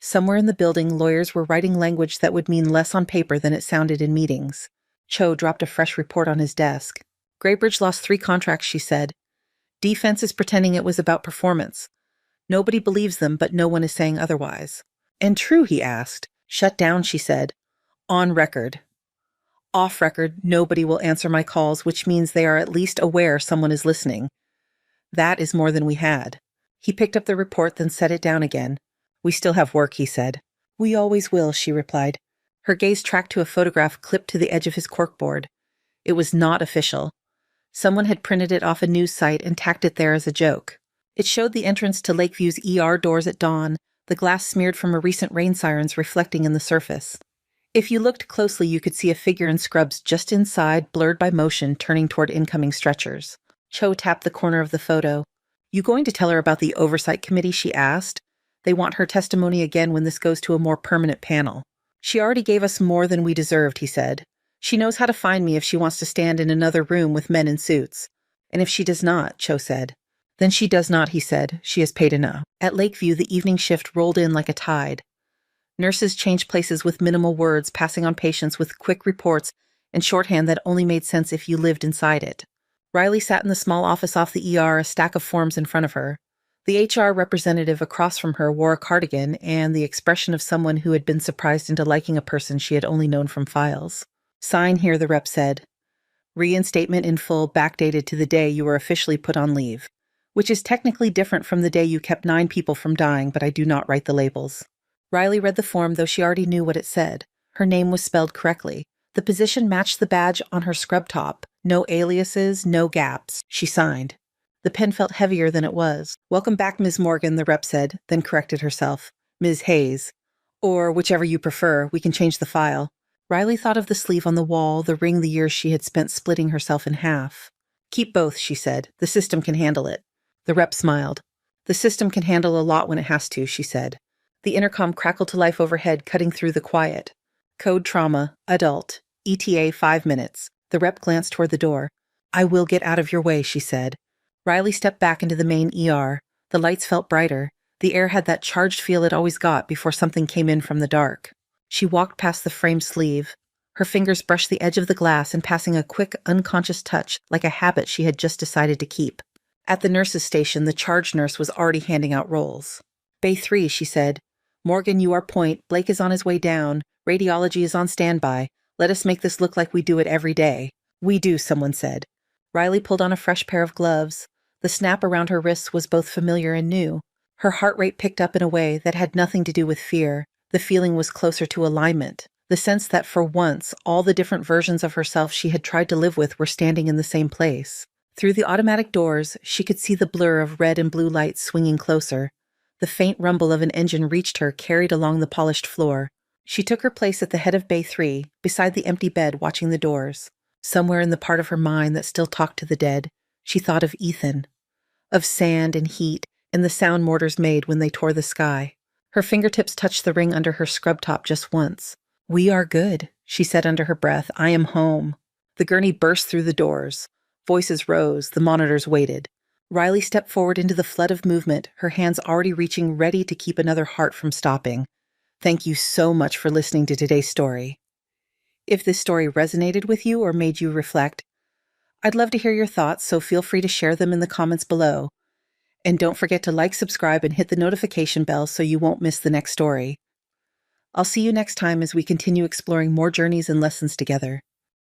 Somewhere in the building, lawyers were writing language that would mean less on paper than it sounded in meetings. Cho dropped a fresh report on his desk. Graybridge lost 3 contracts, she said. Defense is pretending it was about performance. Nobody believes them, but no one is saying otherwise. And true, he asked. Shut down, she said. On record. Off record, nobody will answer my calls, which means they are at least aware someone is listening. That is more than we had. He picked up the report, then set it down again. We still have work, he said. We always will, she replied. Her gaze tracked to a photograph clipped to the edge of his corkboard. It was not official. Someone had printed it off a news site and tacked it there as a joke. It showed the entrance to Lakeview's ER doors at dawn, the glass smeared from a recent rain sirens reflecting in the surface. If you looked closely, you could see a figure in scrubs just inside, blurred by motion, turning toward incoming stretchers. Cho tapped the corner of the photo. You going to tell her about the oversight committee, she asked. They want her testimony again when this goes to a more permanent panel. She already gave us more than we deserved, he said. She knows how to find me if she wants to stand in another room with men in suits. And if she does not, Cho said. Then she does not, he said. She has paid enough. At Lakeview, the evening shift rolled in like a tide. Nurses changed places with minimal words, passing on patients with quick reports and shorthand that only made sense if you lived inside it. Riley sat in the small office off the ER, a stack of forms in front of her. The HR representative across from her wore a cardigan and the expression of someone who had been surprised into liking a person she had only known from files. Sign here, the rep said. Reinstatement in full, backdated to the day you were officially put on leave, which is technically different from the day you kept 9 people from dying, but I do not write the labels. Riley read the form, though she already knew what it said. Her name was spelled correctly. The position matched the badge on her scrub top. No aliases, no gaps. She signed. The pen felt heavier than it was. Welcome back, Ms. Morgan, the rep said, then corrected herself. Ms. Hayes. Or whichever you prefer, we can change the file. Riley thought of the sleeve on the wall, the ring the years she had spent splitting herself in half. Keep both, she said. The system can handle it. The rep smiled. The system can handle a lot when it has to, she said. The intercom crackled to life overhead, cutting through the quiet. Code trauma, adult, ETA 5 minutes. The rep glanced toward the door. I will get out of your way, she said. Riley stepped back into the main ER. The lights felt brighter. The air had that charged feel it always got before something came in from the dark. She walked past the framed sleeve. Her fingers brushed the edge of the glass and passing a quick, unconscious touch like a habit she had just decided to keep. At the nurse's station, the charge nurse was already handing out rolls. Bay 3, she said. Morgan, you are point. Blake is on his way down. Radiology is on standby. Let us make this look like we do it every day. We do, someone said. Riley pulled on a fresh pair of gloves. The snap around her wrists was both familiar and new. Her heart rate picked up in a way that had nothing to do with fear. The feeling was closer to alignment. The sense that for once, all the different versions of herself she had tried to live with were standing in the same place. Through the automatic doors, she could see the blur of red and blue lights swinging closer. The faint rumble of an engine reached her, carried along the polished floor. She took her place at the head of Bay 3, beside the empty bed, watching the doors. Somewhere in the part of her mind that still talked to the dead, she thought of Ethan, of sand and heat and the sound mortars made when they tore the sky. Her fingertips touched the ring under her scrub top just once. We are good, she said under her breath. I am home. The gurney burst through the doors. Voices rose. The monitors waited. Riley stepped forward into the flood of movement, her hands already reaching, ready to keep another heart from stopping. Thank you so much for listening to today's story. If this story resonated with you or made you reflect, I'd love to hear your thoughts, so feel free to share them in the comments below. And don't forget to like, subscribe, and hit the notification bell so you won't miss the next story. I'll see you next time as we continue exploring more journeys and lessons together.